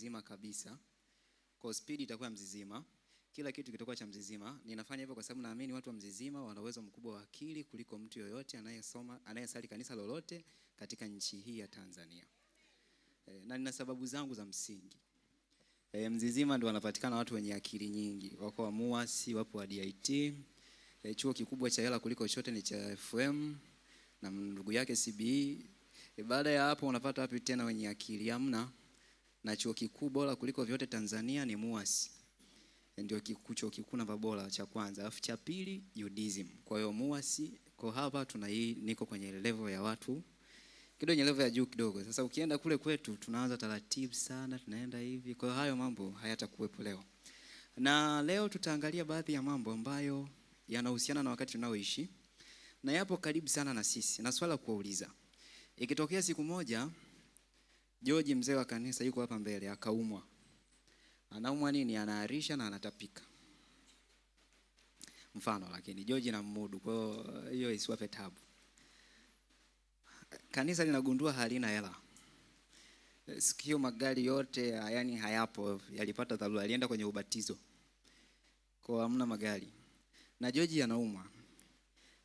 mzizima kabisa. Kwa speed itakuwa mzizima. Kila kitu kitakuwa cha mzizima. Ninafanya hivyo kwa sababu naamini watu wa mzizima wana uwezo mkubwa wa akili kuliko mtu yoyote anayesali kanisa lolote katika nchi hii ya Tanzania. Na nina sababu zangu za msingi. Mzizima ndio wanapatikana watu wenye akili nyingi. Wako wa MUAS, wapo wa DIT. Chuo kikubwa cha hela kuliko chote ni cha FM na ndugu yake CBE. Baada ya hapo unapata wapi tena wenye akili? Hamna. Na chuo kikuu bora kuliko vyote Tanzania ni MUAS. Ndio chuo kikuu namba bora cha kwanza. Alafu cha pili UDSM. Kwa hiyo MUAS kwa hapa niko kwenye level ya watu kidogo, kwenye level ya juu kidogo. Sasa ukienda kule kwetu tunaanza taratibu sana, tunaenda hivi. Kwa hiyo hayo mambo hayatakuwepo leo. Na leo tutaangalia baadhi ya mambo ambayo yanahusiana na wakati tunaoishi na yapo karibu sana na sisi. Na swala kuuliza, ikitokea siku moja George mzee wa kanisa yuko hapa mbele akaumwa. Anaumwa nini? Anaharisha na anatapika. Mfano, lakini George na mudu, kwa hiyo isiwape tabu. Kanisa linagundua halina hela. Sikio magari yote yani hayapo, yalipata dharura, alienda kwenye ubatizo. Kwa hamna magari. Na George anaumwa.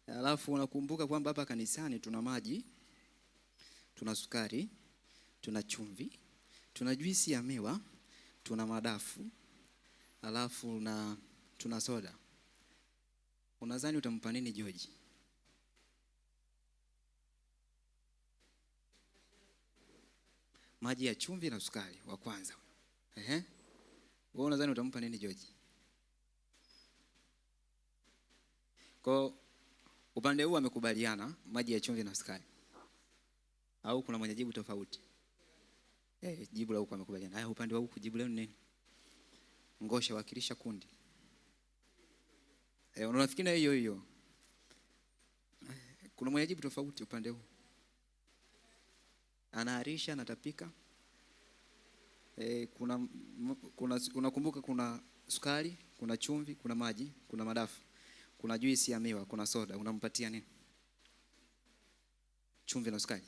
Alafu unakumbuka kwamba hapa kanisani tuna maji, tuna sukari, tuna chumvi, tuna juisi ya miwa, tuna madafu, alafu na tuna soda. Unadhani utampa nini George? Maji ya chumvi na sukari wa kwanza. Wewe unadhani utampa nini George? Kwa upande huu amekubaliana maji ya chumvi na sukari. Au kuna mwenye jibu tofauti? Jibu la huko amekubaliana. Haya, upande wa huko jibu leo nini? Ngosha wakilisha kundi. Unafikiri hiyo? Kuna mwenye jibu tofauti upande huu? Anaharisha, anatapika. Unakumbuka kuna sukari, kuna chumvi, kuna maji, kuna madafu, kuna juisi ya miwa, kuna soda. Unampatia nini? Chumvi na sukari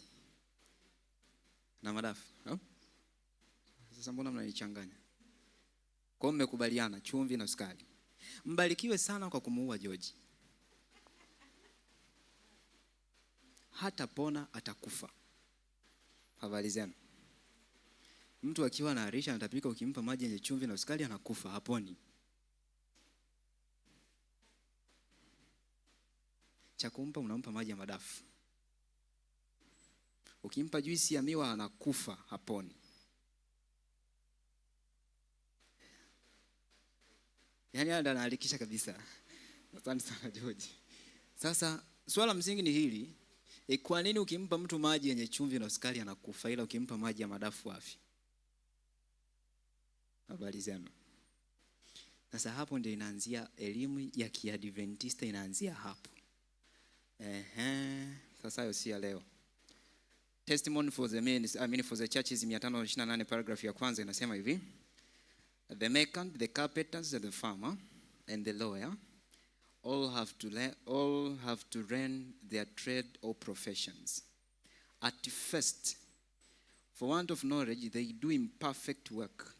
na madafu. Sasa mbona mnanichanganya? Kwa mmekubaliana chumvi na sukari. Mbarikiwe sana kwa kumuua George. Hata pona atakufa. Habari zenu. Mtu akiwa anaharisha anatapika, ukimpa maji yenye chumvi na sukari anakufa, haponi. Cha kumpa unampa maji ya madafu. Ukimpa juisi ya miwa anakufa, haponi. Yaani anaharakisha kabisa. Asante sana George. Sasa swala msingi ni hili. Kwa nini ukimpa mtu maji yenye chumvi na sukari anakufa, ila ukimpa maji ya madafu afi? Habari zenu. Sasa hapo ndio inaanzia elimu ya Kiadventista, inaanzia hapo. Sasa hiyo si ya leo. Testimony for the churches 528 paragraph ya kwanza inasema hivi: the merchant, the carpenters, the farmer and the lawyer all have to learn their trade or professions. At first, for want of knowledge, they do imperfect work,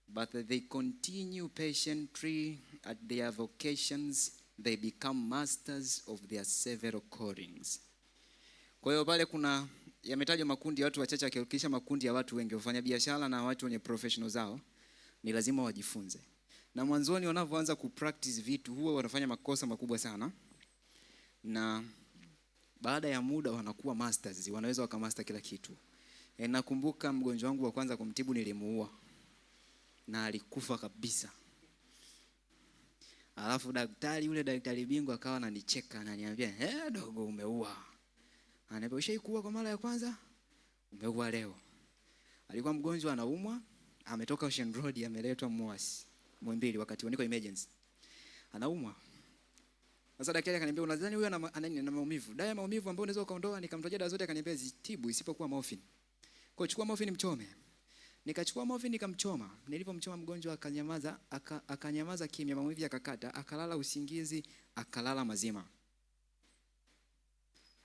but they continue patiently at their vocations. They become masters of their several callings. Kwa hiyo pale kuna yametajwa makundi ya watu wachache, akiwakilisha makundi ya watu wengi, wafanya biashara na watu wenye professional zao. Ni lazima wajifunze. Na mwanzoni wanapoanza kupractice vitu huwa wanafanya makosa makubwa sana. Na baada ya muda wanakuwa masters, wanaweza wakamaster kila kitu. Nakumbuka mgonjwa wangu wa kwanza kumtibu nilimuua. Na alikufa kabisa. Alafu daktari bingwa akawa ananicheka, ananiambia, "Dogo umeua." Ananiambia, "Ushaikuwa kwa mara ya kwanza? Umeua leo." Alikuwa mgonjwa anaumwa, ametoka Ocean Road, ameletwa MUAS Muhimbili wakati niko emergency. Anaumwa. Sasa daktari akaniambia, "Unadhani huyu ana maumivu? Dawa ya maumivu ambayo unaweza ukaondoa." Nikamtajia dawa zote, akaniambia zitibu isipokuwa morphine. Kwa chukua morphine mchome. Nikachukua morphine nikamchoma. Nilipomchoma mgonjwa akanyamaza kimya, maumivu yakakata, akalala usingizi, akalala mazima.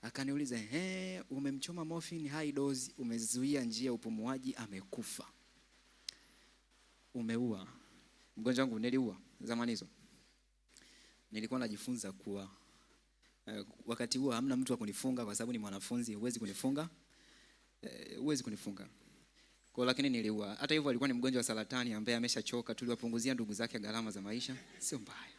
Akaniuliza, umemchoma morphine high dose, umezuia njia upumuaji, amekufa." umeua. Mgonjwa wangu niliua zamani hizo. Nilikuwa najifunza kuwa wakati huo hamna mtu wa kunifunga kwa sababu ni mwanafunzi, huwezi kunifunga. Huwezi kunifunga. Kwa lakini niliua. Hata hivyo alikuwa ni mgonjwa wa saratani ambaye ameshachoka, tuliwapunguzia ndugu zake gharama za maisha. Sio mbaya.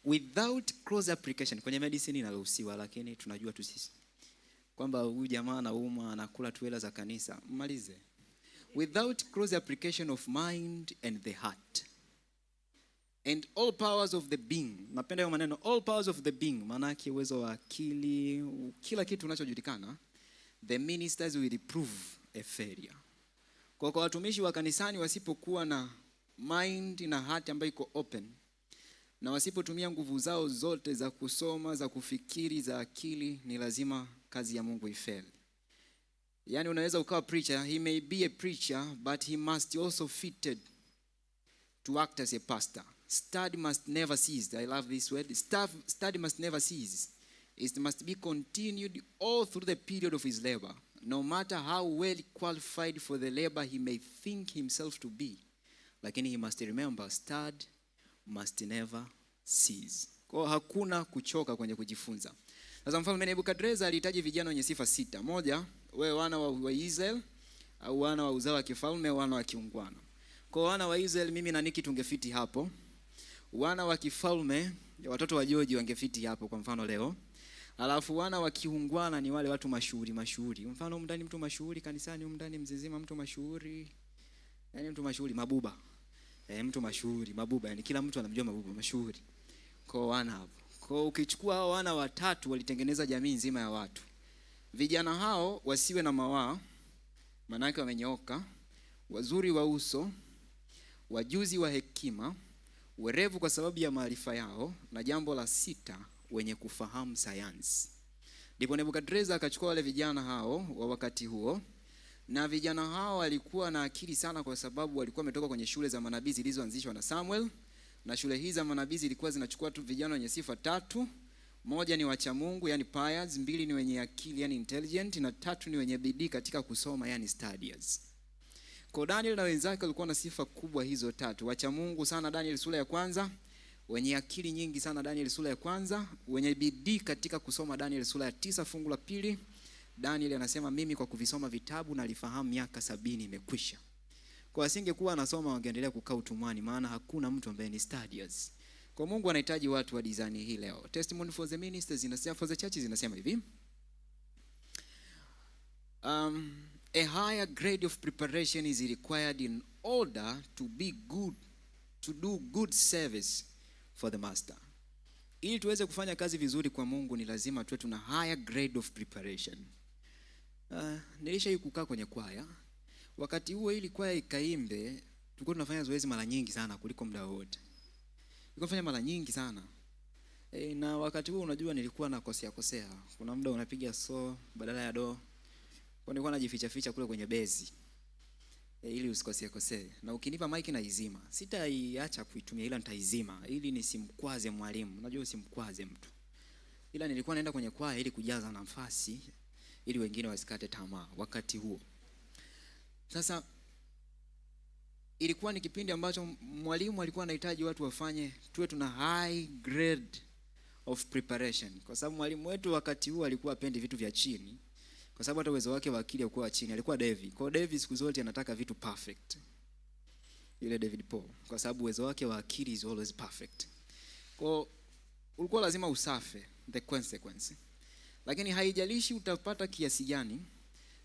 Without cross application kwenye medicine inaruhusiwa, lakini tunajua tu sisi kwamba huyu jamaa anaumwa anakula tu hela za kanisa. Malize. Without cross application of mind and the heart and all powers of the being. Napenda hiyo maneno all powers of the being, maana yake uwezo wa akili, kila kitu unachojulikana. The ministers will prove a failure. Kwa watumishi wa kanisani wasipokuwa na mind na heart ambayo iko open, na wasipotumia nguvu zao zote za kusoma, za kufikiri, za akili, ni lazima kazi ya Mungu ifeli. Yani unaweza ukawa preacher, he may be a preacher, but he must also fitted to act as a pastor. Study must never cease. I love this word. Study must never cease. It must be continued all through the period of his labor, no matter how well qualified for the labor he may think himself to be. Lakini he must remember, study must never cease. Kwa hakuna kuchoka kwenye kujifunza. Sasa Mfalme Nebukadreza alihitaji vijana wenye sifa 6. Moja, wewe wana wa Israeli au wana wa uzao wa kifalme, wana wa kiungwana. Kwa wana wa Israeli mimi na Niki tungefiti hapo. Wana wa kifalme, watoto wa George wangefiti hapo kwa mfano leo. Alafu wana wa kiungwana ni wale watu mashuhuri. Mfano mndani mtu mashuhuri kanisani, mndani Mzizima mtu mashuhuri. Yaani mtu mashuhuri Mabuba. Mtu mashuhuri Mabuba, yani kila mtu anamjua Mabuba mashuhuri. Kwa wana hapo. Kwa ukichukua hao wana watatu walitengeneza jamii nzima ya watu. Vijana hao wasiwe na mawaa, maana yake wamenyooka, wazuri wa uso, wajuzi wa hekima, werevu kwa sababu ya maarifa yao, na jambo la 6, wenye kufahamu sayansi. Ndipo Nebukadreza akachukua wale vijana hao wa wakati huo, na vijana hao walikuwa na akili sana kwa sababu walikuwa wametoka kwenye shule za manabii zilizoanzishwa na Samuel, na shule hizi za manabii zilikuwa zinachukua tu vijana wenye sifa 3. Moja ni wacha Mungu, yani pious, 2 ni wenye akili, yani intelligent, na 3 ni wenye bidii katika kusoma, yani studiers. Kwa Daniel na wenzake walikuwa na sifa kubwa hizo 3. Wacha Mungu sana Daniel sura ya 1, wenye akili nyingi sana Daniel sura ya 1, wenye bidii katika kusoma Daniel sura ya 9 fungu la 2. Daniel anasema mimi kwa kuvisoma vitabu na alifahamu miaka 70 imekwisha. Kwa asingekuwa anasoma wangeendelea kukaa utumwani, maana hakuna mtu ambaye ni studiers. Kwa Mungu anahitaji watu wa design hii leo. Testimony for the ministers inasema, for the churches inasema hivi. A higher grade of preparation is required in order to be good, to do good service for the master. Ili tuweze kufanya kazi vizuri kwa Mungu ni lazima tuwe tuna higher grade of preparation. Nilishawahi kukaa kwenye kwaya. Wakati huo ili kwaya ikaimbe, tulikuwa tunafanya zoezi mara nyingi sana kuliko muda wote. Tulikuwa tunafanya mara nyingi sana. Na wakati huo unajua nilikuwa nakosea. Kuna muda unapiga so badala ya do. Kwa nilikuwa najificha kule kwenye bezi. Ili usikosee. Na ukinipa mic na izima. Sitaiacha kuitumia ila nitaizima ili nisimkwaze mwalimu. Unajua usimkwaze mtu. Ila nilikuwa naenda kwenye kwaya ili kujaza nafasi ili wengine wasikate tamaa wakati huo. Sasa ilikuwa ni kipindi ambacho mwalimu alikuwa anahitaji watu wafanye tuwe tuna high grade of preparation. Kwa sababu mwalimu wetu wakati huo alikuwa hapendi vitu vya chini. Kwa sababu hata uwezo wake wa akili ulikuwa chini. Alikuwa David. Kwa David siku zote anataka vitu perfect. Yule David Paul. Kwa sababu uwezo wake wa akili is always perfect. Kwa ulikuwa lazima usafe the consequence. Lakini haijalishi utapata kiasi gani,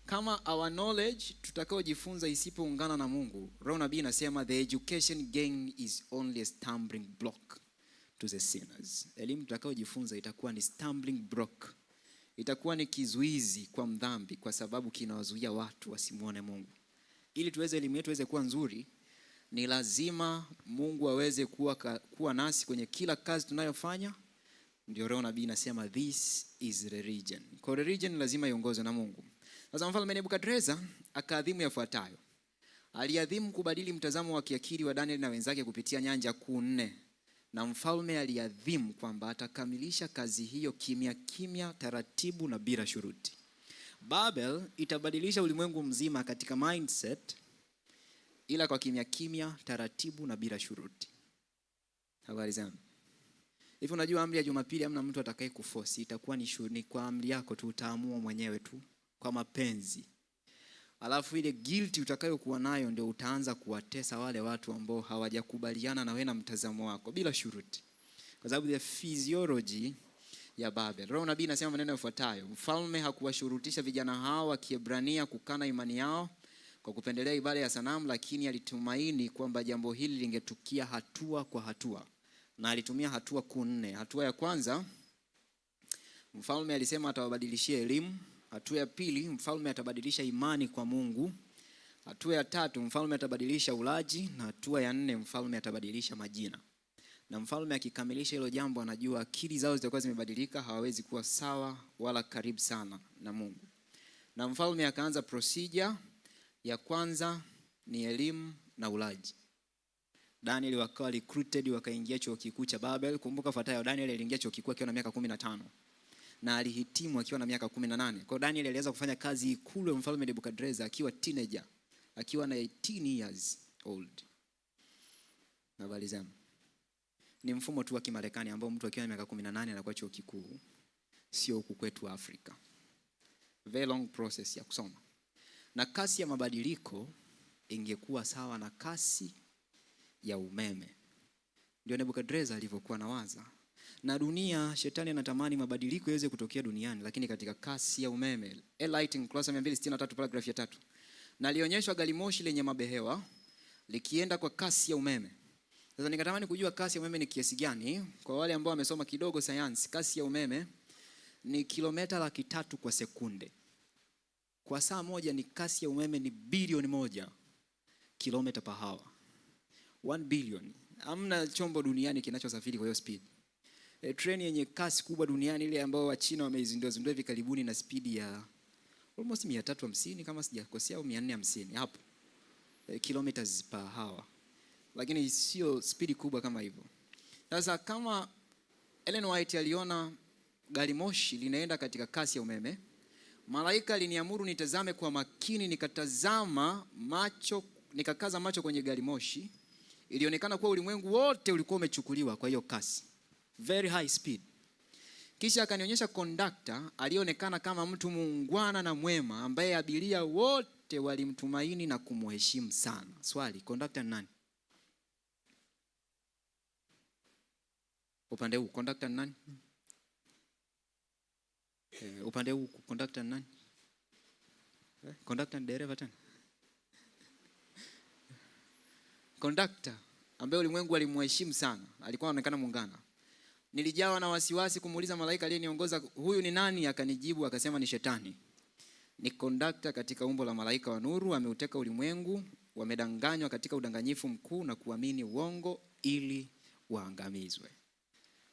kama our knowledge tutakaojifunza isipoungana na Mungu. Roho nabii inasema the education gain is only a stumbling block to the sinners. Elimu tutakaojifunza itakuwa ni stumbling block. Itakuwa ni kizuizi kwa mdhambi kwa sababu kinawazuia watu wasimuone Mungu. Ili tuweze elimu yetu iweze kuwa nzuri, ni lazima Mungu aweze kuwa nasi kwenye kila kazi tunayofanya. Ndio Roho nabii inasema this is religion. Kwa religion lazima iongozwe na Mungu. Sasa Mfalme Nebukadreza akaadhimu yafuatayo. Aliadhimu kubadili mtazamo wa kiakili wa Daniel na wenzake kupitia nyanja kuu 4. Na mfalme aliadhimu kwamba atakamilisha kazi hiyo kimya, taratibu na bila shuruti. Babel itabadilisha ulimwengu mzima katika mindset ila kwa kimya kimya, taratibu na bila shuruti. Habari zangu. Hivi unajua amri ya Jumapili hamna mtu atakaye kuforce, itakuwa ni kwa amri yako tu, utaamua mwenyewe tu kwa mapenzi. Alafu ile guilt utakayokuwa nayo ndio utaanza kuwatesa wale watu ambao hawajakubaliana na wewe na mtazamo wako bila shuruti. Kwa sababu the physiology ya Babel. Roho nabii anasema maneno yafuatayo: mfalme hakuwashurutisha vijana hao wa Kiebrania kukana imani yao kwa kupendelea ibada ya sanamu, lakini alitumaini kwamba jambo hili lingetukia hatua kwa hatua. Na alitumia hatua kuu 4. Hatua ya kwanza, mfalme alisema atawabadilishia elimu. Hatua ya pili, mfalme atabadilisha imani kwa Mungu. Hatua ya tatu, mfalme atabadilisha ulaji, na hatua ya 4, mfalme atabadilisha majina. Na mfalme akikamilisha hilo jambo, anajua akili zao zitakuwa zimebadilika, hawawezi kuwa sawa wala karibu sana na Mungu. Na mfalme akaanza procedure ya kwanza ni elimu na ulaji. Daniel wakawa recruited, wakaingia chuo kikuu cha Babel. Kumbuka fuatayo, Daniel aliingia chuo kikuu akiwa na miaka 15 na alihitimu akiwa na miaka 18. Kwa Daniel alianza kufanya kazi ikulu ya mfalme Nebukadnezar akiwa teenager, akiwa na 18 years old. Habari zangu. Ni mfumo tu wa Kimarekani ambao mtu akiwa na miaka 18 anakuwa chuo kikuu, sio huku kwetu Afrika. Very long process ya kusoma. Na kasi ya mabadiliko ingekuwa sawa na kasi ya umeme. Ndio Nebukadnezar alivyokuwa nawaza. Na dunia, shetani anatamani mabadiliko yaweze kutokea duniani, lakini katika kasi ya umeme. Lighting kurasa 263 paragraph ya 3. Na alionyeshwa gari moshi lenye mabehewa likienda kwa kasi ya umeme. Sasa nikatamani kujua kasi ya umeme ni kiasi gani. Kwa wale ambao wamesoma kidogo science, kasi ya umeme ni kilomita 300 kwa sekunde. Kwa saa moja ni kasi ya umeme ni bilioni 1 kilomita per hour. 1 billion. Hamna chombo duniani kinachosafiri kwa hiyo speed. Treni yenye kasi kubwa duniani ile ambao wa China wameizindua hivi karibuni na speed ya almost 350 kama sijakosea, au 450 hapo. Kilometers per hour. Lakini sio speed kubwa kama hivyo. Sasa kama Ellen White aliona gari moshi linaenda katika kasi ya umeme, malaika aliniamuru nitazame kwa makini, nikakaza macho kwenye gari moshi. Ilionekana kuwa ulimwengu wote ulikuwa umechukuliwa kwa hiyo kasi. Very high speed. Kisha akanionyesha conductor alionekana kama mtu muungwana na mwema ambaye abiria wote walimtumaini na kumheshimu sana. Swali, conductor nani? Upande huu conductor nani? Upande huu conductor nani? Conductor ni dereva tena. Conductor ambaye ulimwengu alimheshimu sana, alikuwa anaonekana muungana. Nilijawa na wasiwasi kumuuliza malaika aliyeniongoza, huyu ni nani? Akanijibu akasema ni shetani. Ni conductor katika umbo la malaika wa nuru, ameuteka ulimwengu, wamedanganywa katika udanganyifu mkuu na kuamini uongo ili waangamizwe.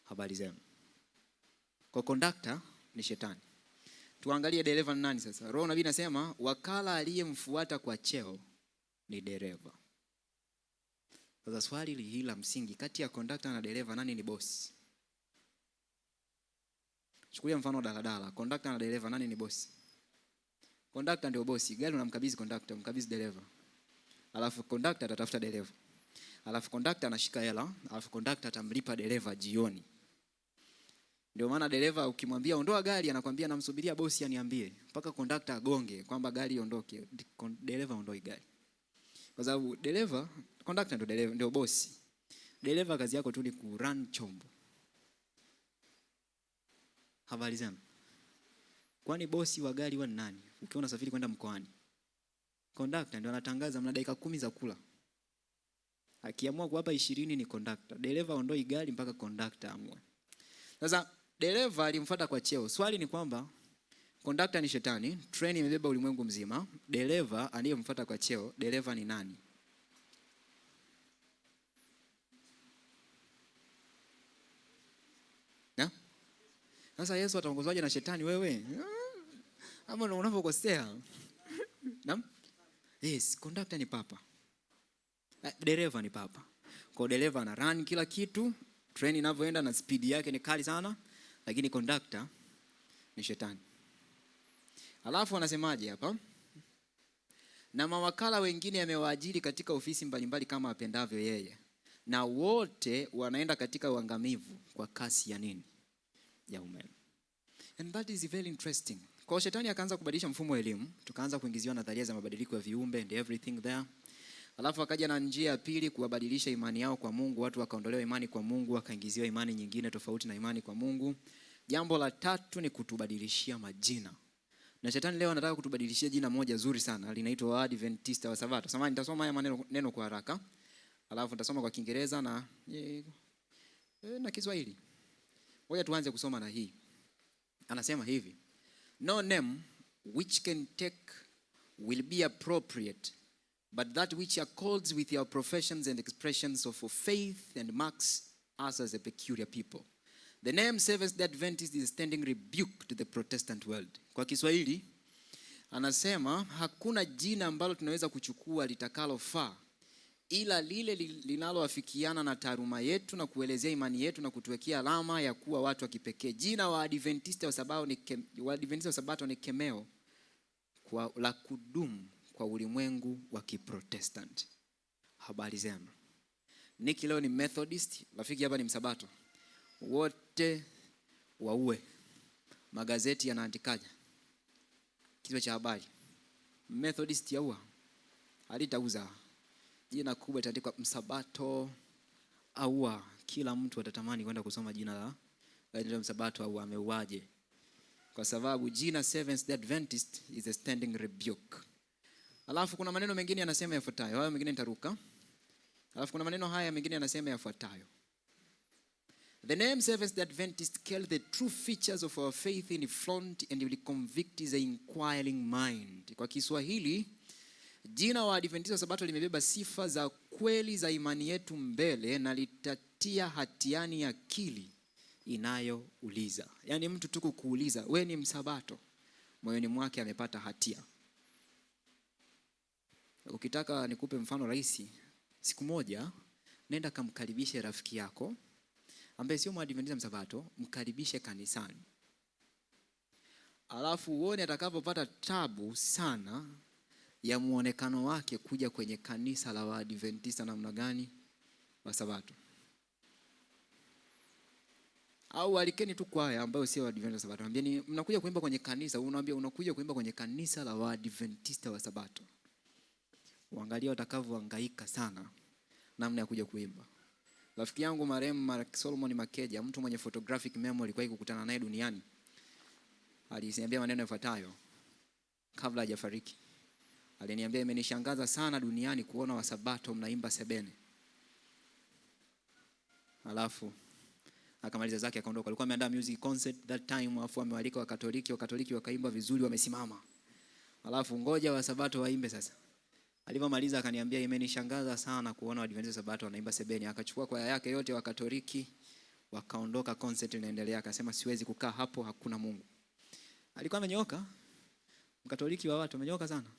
Habari zenu. Kwa conductor ni shetani. Tuangalie dereva ni nani sasa. Roho nabii anasema wakala aliyemfuata kwa cheo ni dereva. Sasa swali hili la msingi, kati ya conductor na dereva nani ni boss? Chukulia mfano daladala, conductor na dereva nani ni boss? Conductor ndio boss. Gari unamkabidhi conductor, mkabidhi dereva. Alafu conductor atatafuta dereva. Alafu conductor anashika hela, alafu conductor atamlipa dereva jioni. Ndio maana dereva ukimwambia ondoa gari anakuambia namsubiria bosi aniambie, mpaka conductor agonge kwamba gari iondoke, dereva ondoi gari. Kwa sababu dereva, conductor ndio dereva, ndio bosi. Dereva kazi yako tu ni ku run chombo. Habari zenu. Kwani bosi wa gari wa nani? Ukiwa unasafiri kwenda mkoani, conductor ndio anatangaza mna dakika 10 za kula. Akiamua kuwapa 20 ni conductor. Dereva ondoi gari mpaka conductor amue. Sasa dereva alimfuata kwa cheo. Swali ni kwamba conductor ni shetani, treni imebeba ulimwengu mzima. Dereva aliyemfuata kwa cheo, dereva ni nani? Na? Sasa Yesu ataongozwaje na shetani wewe? Ama unapokosea. Naam? Yes, conductor ni papa. Dereva ni papa. Kwa dereva ana run kila kitu, treni inavyoenda na speed yake ni kali sana, lakini conductor ni shetani. Alafu anasemaje hapa? na mawakala wengine amewaajiri katika ofisi mbalimbali kama apendavyo yeye, na wote wanaenda katika uangamivu kwa kasi ya nini? Ya umeme. And that is very interesting. Kwa shetani akaanza kubadilisha mfumo wa elimu, tukaanza kuingiziwa nadharia za mabadiliko ya viumbe and everything there. Alafu akaja na njia ya pili kuwabadilisha imani yao kwa Mungu, watu wakaondolewa imani kwa Mungu wakaingiziwa imani nyingine tofauti na imani kwa Mungu. Jambo la tatu ni kutubadilishia majina. Na shetani leo anataka kutubadilishia jina moja zuri sana, linaitwa Adventista wa Sabato. Samahani, nitasoma haya maneno kwa haraka. Alafu nitasoma kwa Kiingereza na Kiswahili. Ngoja tuanze kusoma na hii. Anasema hivi: no name which can take will be appropriate, but that which accords with your professions and expressions of faith and marks us as a peculiar people. The name Seventh-day Adventist is standing rebuke to the Protestant world. Kwa Kiswahili anasema hakuna jina ambalo tunaweza kuchukua litakalofaa ila lile linaloafikiana na taaluma yetu na kuelezea imani yetu na kutuwekea alama ya kuwa watu wa kipekee. Jina wa Adventista wa Sabato ni kemeo kwa la kudumu kwa ulimwengu wa Kiprotestant. Habari zenu. Niki leo ni Methodist, rafiki hapa ni Msabato. Wote waue. Magazeti yanaandikaje? Kichwa cha habari: Methodist yaua. Halitauza. Jina kubwa itaandikwa Msabato aua. Kila mtu atatamani kwenda kusoma jina la Msabato au ameuaje. Kwa sababu jina Seventh-day Adventist is a standing rebuke. Alafu kuna maneno mengine yanasema yafuatayo. Hayo mengine nitaruka. Alafu kuna maneno haya mengine yanasema yafuatayo: the name Seventh-day Adventist carries the true features of our faith in front and will convict the inquiring mind. Kwa Kiswahili, jina wa Adventista wa Sabato limebeba sifa za kweli za imani yetu mbele na litatia hatiani akili inayouliza. Yaani mtu tu kuuliza wewe ni Msabato, moyoni mwake amepata hatia. Ukitaka nikupe mfano rahisi, siku moja nenda kamkaribishe rafiki yako ambaye sio Mwadventista Msabato, mkaribishe kanisani. Alafu uone atakapopata tabu sana ya muonekano wake kuja kwenye kanisa la Waadventista namna gani wa Sabato. Au alikeni tu kwaya ambayo sio Waadventista Sabato. Ambieni mnakuja kuimba kwenye kanisa, unaambia unakuja kuimba kwenye kanisa la Waadventista wa Sabato. Uangalia watakavyohangaika sana namna ya kuja kuimba. Rafiki yangu marehemu Mark Solomon Makeja, mtu mwenye photographic memory, kwa hiyo kukutana naye duniani, aliniambia maneno yafuatayo kabla hajafariki. Aliniambia imenishangaza sana duniani kuona Wasabato mnaimba sebene. Alafu akamaliza zake akaondoka. Alikuwa ameandaa music concert that time, afu amewalika Wakatoliki wakaimba vizuri wamesimama. Alafu ngoja Wasabato waimbe sasa. Alipomaliza akaniambia imenishangaza sana kuona Waadventista Sabato wanaimba sebene. Akachukua kwaya yake yote Wakatoliki wakaondoka, concert inaendelea. Akasema siwezi kukaa hapo, hakuna Mungu. Alikuwa amenyoka. Mkatoliki wa watu amenyoka sana.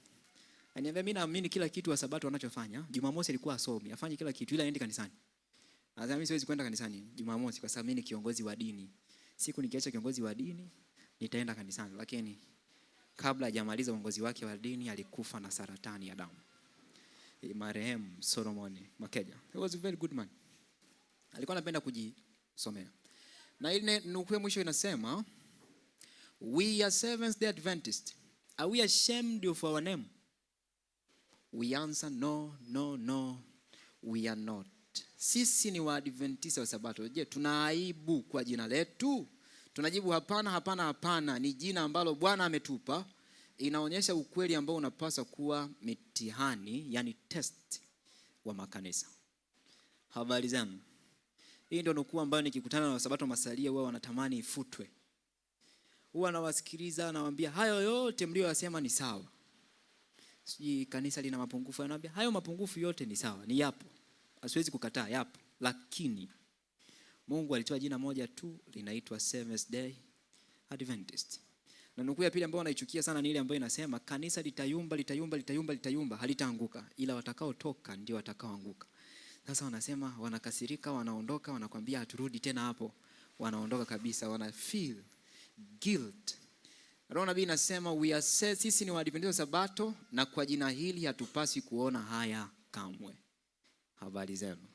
Ananiambia mimi naamini kila kitu wa Sabato wanachofanya. Jumamosi alikuwa asomi, afanye kila kitu ila aende kanisani. Anasema mimi siwezi kwenda kanisani Jumamosi kwa sababu mimi ni kiongozi wa dini. Siku nikiacha kiongozi wa dini nitaenda kanisani. Lakini kabla hajamaliza uongozi wake wa dini alikufa na saratani ya damu. Marehemu Solomon Makeja. He was a very good man. Alikuwa anapenda kujisomea. Na ile nukuu mwisho inasema, we are Seventh-day Adventist. Are we ashamed of our name? We answer no, no, no. We are not. Sisi ni Waadventista wa Sabato. Je, tuna aibu kwa jina letu? Tunajibu hapana, hapana, hapana. Ni jina ambalo Bwana ametupa. Inaonyesha ukweli ambao unapaswa kuwa mitihani, yani test wa makanisa. Habari zenu. Hii ndio nukuu ambayo nikikutana na Wasabato masalia wao wanatamani ifutwe. Huwa nawasikiliza nawaambia hayo yote mlioyasema ni sawa. Siji kanisa lina mapungufu, anawaambia hayo mapungufu yote ni sawa, ni yapo. Asiwezi kukataa, yapo. Lakini Mungu alitoa jina moja tu linaitwa Seventh-day Adventist. Na nukuu ya pili ambayo naichukia sana ni ile ambayo inasema kanisa litayumba halitaanguka, ila watakao toka ndio watakaoanguka. Sasa wanasema wanakasirika, wanaondoka, wanakuambia haturudi tena hapo. Wanaondoka kabisa, wana feel guilt Roho nabii inasema we are said, sisi ni Waadventista Sabato na kwa jina hili hatupaswi kuona haya kamwe. Habari zenu.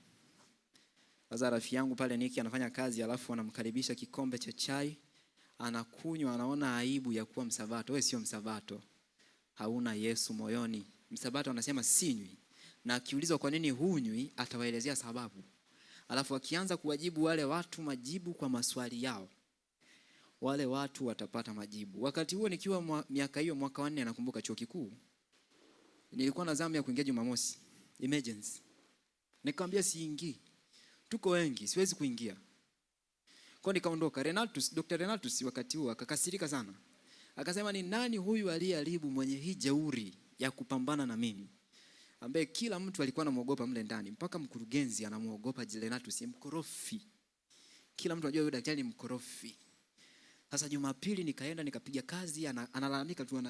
Sasa rafiki yangu pale Niki anafanya kazi, alafu anamkaribisha kikombe cha chai, anakunywa, anaona aibu ya kuwa Msabato. Wewe sio Msabato. Hauna Yesu moyoni. Msabato anasema sinywi. Na akiulizwa kwa nini hunywi, atawaelezea sababu. Alafu akianza kuwajibu wale watu majibu kwa maswali yao, wale watu watapata majibu. Wakati huo nikiwa miaka hiyo mwaka wa 4 nakumbuka chuo kikuu, nilikuwa na zamu ya kuingia Jumamosi, emergency. Nikamwambia siingii. Tuko wengi, siwezi kuingia. Kwa nikaondoka. Dr. Renatus wakati huo akakasirika sana. Akasema ni nani huyu aliyeharibu mwenye hii jeuri ya kupambana na mimi? Ambaye kila mtu alikuwa anamuogopa mle ndani, mpaka mkurugenzi anamuogopa Renatus, mkorofi. Kila mtu anajua yule daktari ni mkorofi. Sasa Jumapili nikaenda nikapiga kazi, analalamika tu,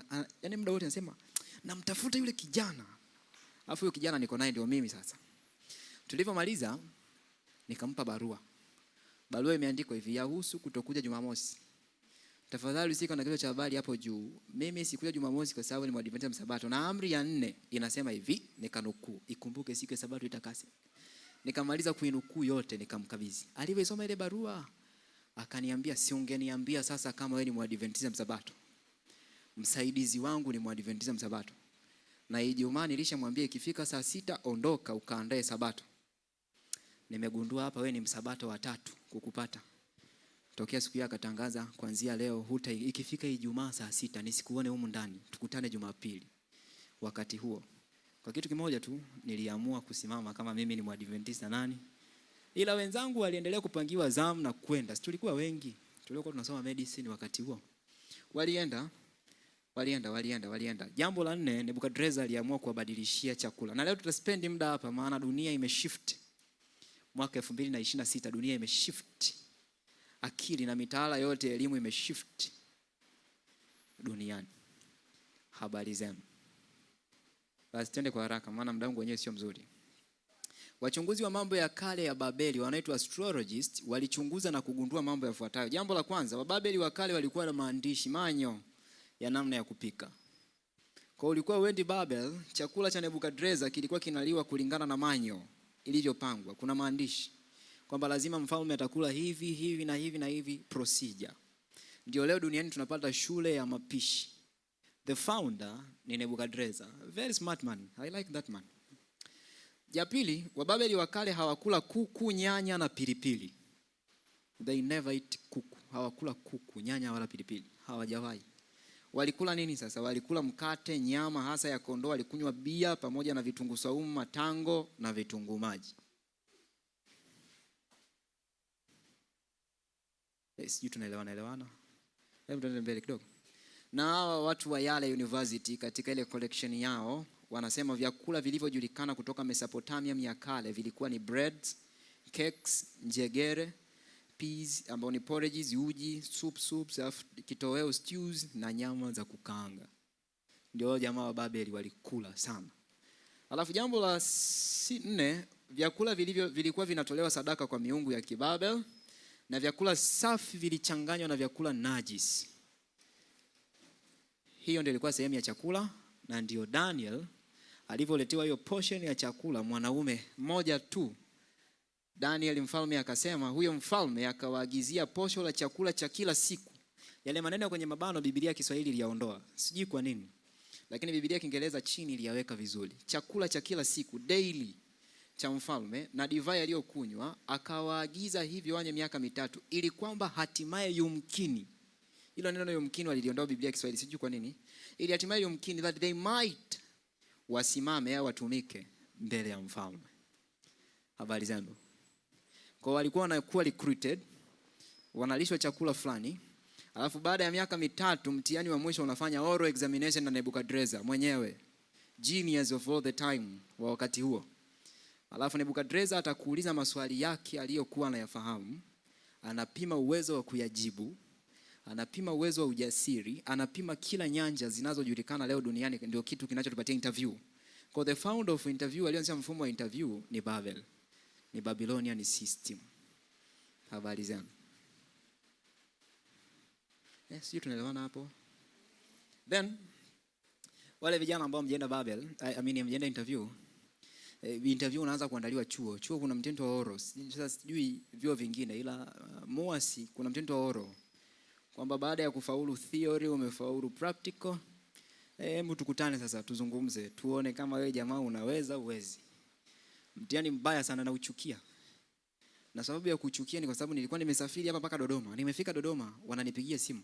yani muda wote anasema namtafuta yule kijana. Alafu yule kijana niko naye ndio mimi sasa. Tulipomaliza nikampa barua. Barua imeandikwa hivi: yahusu kutokuja Jumamosi. Tafadhali usika na kichwa cha habari hapo juu. Mimi sikuja Jumamosi kwa sababu ni Mwadventista Msabato na amri ya 4 inasema hivi, nikanukuu, ikumbuke siku ya Sabato itakase. Nikamaliza kuinukuu yote nikamkabidhi. Alivyosoma ile barua akaniambia, si ungeniambia sasa kama wewe ni Mwadventista Msabato. Msaidizi wangu ni Mwadventista Msabato. Na Ijumaa nilishamwambia ikifika saa 6 ondoka ukaandae Sabato. Nimegundua hapa wewe ni Msabato wa 3 kukupata. Tokea siku ya akatangaza kuanzia leo ikifika Ijumaa saa 6 nisikuone humu ndani, tukutane Jumapili. Wakati huo kwa kitu kimoja tu niliamua kusimama kama mimi ni Mwadventista nani. Ila wenzangu waliendelea kupangiwa zamu na kwenda. Tulikuwa wengi. Tulikuwa tunasoma medicine wakati huo. Walienda. Jambo la 4, Nebukadreza aliamua kuwabadilishia chakula. Na leo tutaspendi muda hapa maana dunia imeshift. Mwaka 2026 dunia imeshift. Akili na mitaala yote elimu imeshift duniani. Habari zenu. Basi twende kwa haraka maana muda wangu wenyewe sio mzuri. Wachunguzi wa mambo ya kale ya Babeli wanaitwa astrologists walichunguza na kugundua mambo yafuatayo. Jambo la kwanza, Wababeli wa kale walikuwa na maandishi manyo ya namna ya kupika. Kwa ulikuwa uendi Babel, chakula cha Nebukadreza kilikuwa kinaliwa kulingana na manyo ilivyopangwa. Kuna maandishi kwamba lazima mfalme atakula hivi na hivi procedure. Ndio leo duniani tunapata shule ya mapishi. The founder ni Nebukadreza. Very smart man. I like that man. Ya pili, Wababeli wa kale hawakula kuku, nyanya na pilipili. They never eat kuku. Hawakula kuku, nyanya wala pilipili. Hawajawahi. Walikula nini sasa? Walikula mkate, nyama hasa ya kondoo, walikunywa bia pamoja na vitunguu saumu, matango na vitunguu maji. Sijui tunaelewana. Hebu tuende mbele kidogo. Na hawa watu wa Yale University katika ile collection yao wanasema vyakula vilivyojulikana kutoka Mesopotamia ya kale vilikuwa ni breads, cakes, njegere, peas ambao ni porridges, uji, soups, kitoweo, stews na nyama za kukaanga. Ndio jamaa wa Babeli walikula sana. Alafu jambo la 4, vyakula vilikuwa vinatolewa sadaka kwa miungu ya Kibabel na vyakula safi vilichanganywa na vyakula najis. Hiyo ndio ilikuwa sehemu ya chakula na ndio Daniel alivyoletewa hiyo portion ya chakula, mwanaume mmoja tu. Daniel mfalme akasema, huyo mfalme akawaagizia posho la chakula cha kila siku. Yale maneno kwenye mabano Biblia ya Kiswahili iliyaondoa. Sijui kwa nini. Lakini Biblia ya Kiingereza chini iliyaweka vizuri. Chakula cha kila siku daily cha mfalme na divai aliyokunywa, akawaagiza hivyo wanye miaka 3 ili kwamba hatimaye yumkini. Hilo neno yumkini waliliondoa Biblia ya Kiswahili, sijui kwa nini. Ili hatimaye yumkini that they might wasimame au watumike mbele ya mfalme. Habari zenu. Kwa walikuwa wanakuwa recruited, wanalishwa chakula fulani, alafu baada ya miaka 3 mtihani wa mwisho unafanya oral examination na Nebukadreza mwenyewe, genius of all the time wa wakati huo. Alafu Nebukadreza atakuuliza maswali yake aliyokuwa anayafahamu, anapima uwezo wa kuyajibu, anapima uwezo wa ujasiri, anapima kila nyanja zinazojulikana leo duniani, ndio kitu kinachotupatia interview. Kwa the founder of interview alianzisha mfumo wa interview ni Babel. Ni Babylonian system. Habari zangu. Sio tunaelewana hapo? Then wale vijana ambao mjenda Babel, mjenda interview, interview unaanza kuandaliwa chuo. Chuo kuna mtindo wa oral. Sasa sijui vyuo vingine, ila MUAS kuna mtindo wa oral. Kwamba baada ya kufaulu theory umefaulu practical. Hebu tukutane sasa tuzungumze, tuone kama wewe jamaa unaweza uwezi. Mtihani mbaya sana na uchukia. Na sababu ya kuchukia ni kwa sababu nilikuwa nimesafiri hapa mpaka Dodoma. Nimefika Dodoma, wananipigia simu.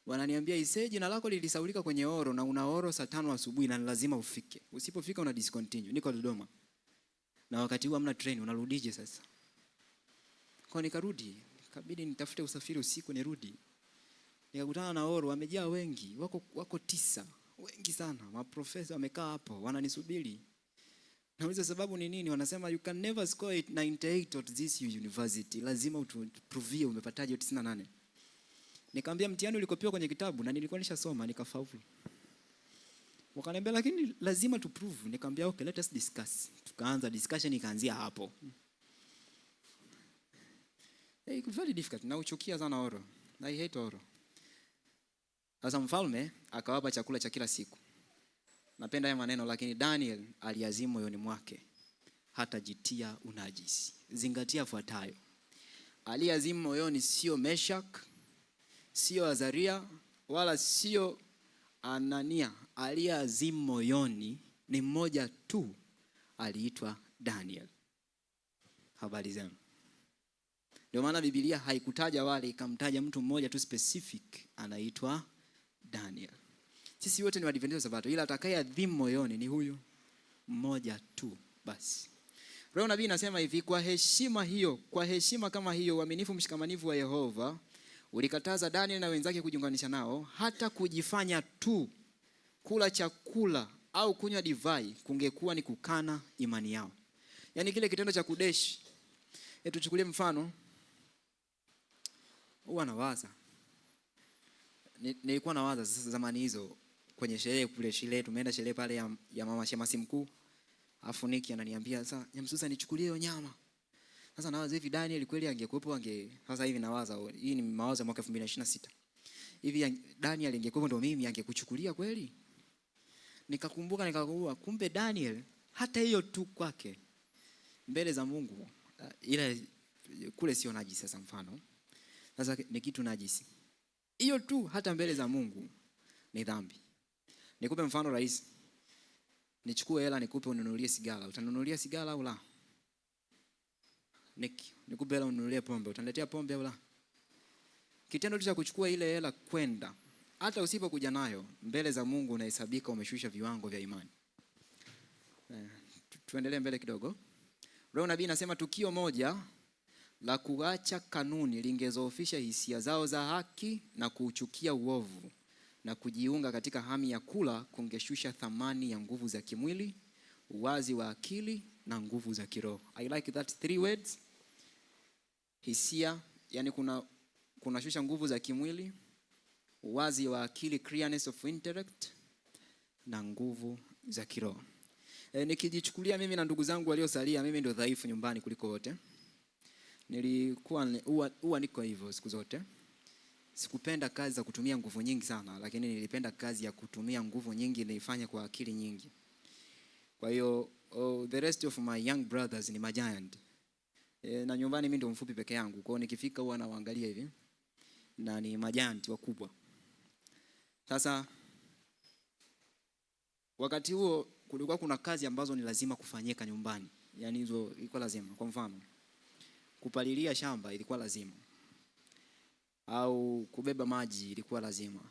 Wananiambia jina lako lilisaulika kwenye oro na una oro saa 5 asubuhi na lazima ufike. Usipofika una discontinue. Niko Dodoma. Na wakati huo hamna train, unarudije sasa? Kwa nikarudi, ikabidi nitafute usafiri usiku nirudi. Nikakutana na oro wamejaa wengi, wako 9. Wengi sana, maprofesa wamekaa hapo, wananisubiri. Nauliza sababu ni nini? Wanasema you can never score 98 at this university. Lazima utuprovie umepataje 98. Nikamwambia mtihani ulikopiwa kwenye kitabu na nilikuwa nishasoma nikafaulu. Wakaniambia lakini lazima tu prove. Nikamwambia okay, let us discuss. Tukaanza discussion ikaanzia hapo. It's very difficult. Na uchukia sana oro. I hate oro. Sasa mfalme akawapa chakula cha kila siku. Napenda haya maneno, lakini Daniel aliazimu moyoni mwake hatajitia unajisi. Zingatia fuatayo. Aliazimu moyoni sio Meshak, sio Azaria, wala sio Anania. Aliazimu moyoni ni mmoja tu, aliitwa Daniel. Habari zenu. Ndio maana Biblia haikutaja wale, ikamtaja mtu mmoja tu specific, anaitwa Daniel. Sisi wote ni Waadventista wa Sabato, ila atakayeadhimu moyoni ni huyu mmoja tu basi. Roho nabii anasema hivi, kwa heshima kama hiyo uaminifu mshikamanifu wa Yehova ulikataza Daniel na wenzake kujiunganisha nao, hata kujifanya tu kula chakula au kunywa divai kungekuwa ni kukana imani yao. Yaani kile kitendo cha kudeshi. Tuchukulie mfano. Huwa nawaza. Nilikuwa nawaza sasa zamani hizo kwenye sherehe kule shule, tumeenda sherehe pale ya mama shemasi mkuu. Alafu Niki ananiambia sasa Nyamsusa nichukulie hiyo nyama. Sasa nawaza hivi Daniel kweli angekuepo sasa hivi nawaza hii ni mawazo ya mwaka 2026. Hivi Daniel angekuepo ndo mimi angekuchukulia kweli? Nikakumbuka kumbe Daniel hata hiyo tu kwake mbele za Mungu ila kule sio najisi. Sasa mfano sasa ni kitu najisi. Hiyo tu hata mbele za Mungu ni dhambi. Nikupe mfano rahisi. Nichukue hela nikupe ununulie sigara. Utanunulia sigara au la? Nikupe hela ununulie pombe. Utaniletea pombe au la? Kitendo tu cha kuchukua ile hela kwenda, hata usipokuja nayo, mbele za Mungu unahesabika umeshusha viwango vya imani. Tuendelee mbele kidogo. Roho nabii anasema tukio moja la kuacha kanuni lingezoofisha hisia zao za haki na kuuchukia uovu na kujiunga katika hamu ya kula kungeshusha thamani ya nguvu za kimwili, uwazi wa akili na nguvu za kiroho. I like that 3 words. Hisia, yani kuna shusha nguvu za kimwili, uwazi wa akili, clearness of intellect, na nguvu za kiroho. Nikijichukulia mimi na ndugu zangu waliosalia, mimi ndio dhaifu nyumbani kuliko wote. Nilikuwa niko hivyo siku zote. Sikupenda kazi za kutumia nguvu nyingi sana, lakini nilipenda kazi ya kutumia nguvu nyingi naifanya kwa akili nyingi. Kwa hiyo the rest of my young brothers ni giant. Na nyumbani mimi ndio mfupi peke yangu. Kwa hiyo nikifika huwa nawaangalia hivi na ni giant wakubwa. Sasa wakati huo kulikuwa kuna kazi ambazo ni lazima kufanyika nyumbani. Yaani hizo ilikuwa lazima. Kwa mfano, kupalilia shamba ilikuwa lazima. Au kubeba maji ilikuwa lazima.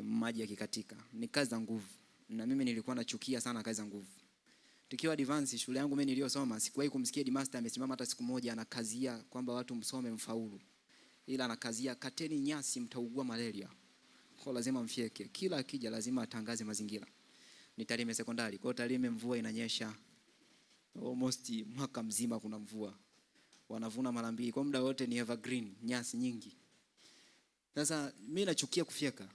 Maji yakikatika. Ni kazi za nguvu. Na mimi nilikuwa nachukia sana kazi za nguvu. Tukiwa advance shule yangu mimi niliyosoma, sikuwahi kumsikia headmaster amesimama hata siku moja anakazia kwamba watu msome mfaulu. Ila anakazia kateni nyasi mtaugua malaria. Kwa lazima mfieke. Kila akija lazima atangaze mazingira. Ni Tarime sekondari. Kwa Tarime mvua inanyesha almost mwaka mzima kuna mvua. Wanavuna mara 2. Kwa muda wote ni evergreen, nyasi nyingi. Sasa mimi nachukia kufyeka.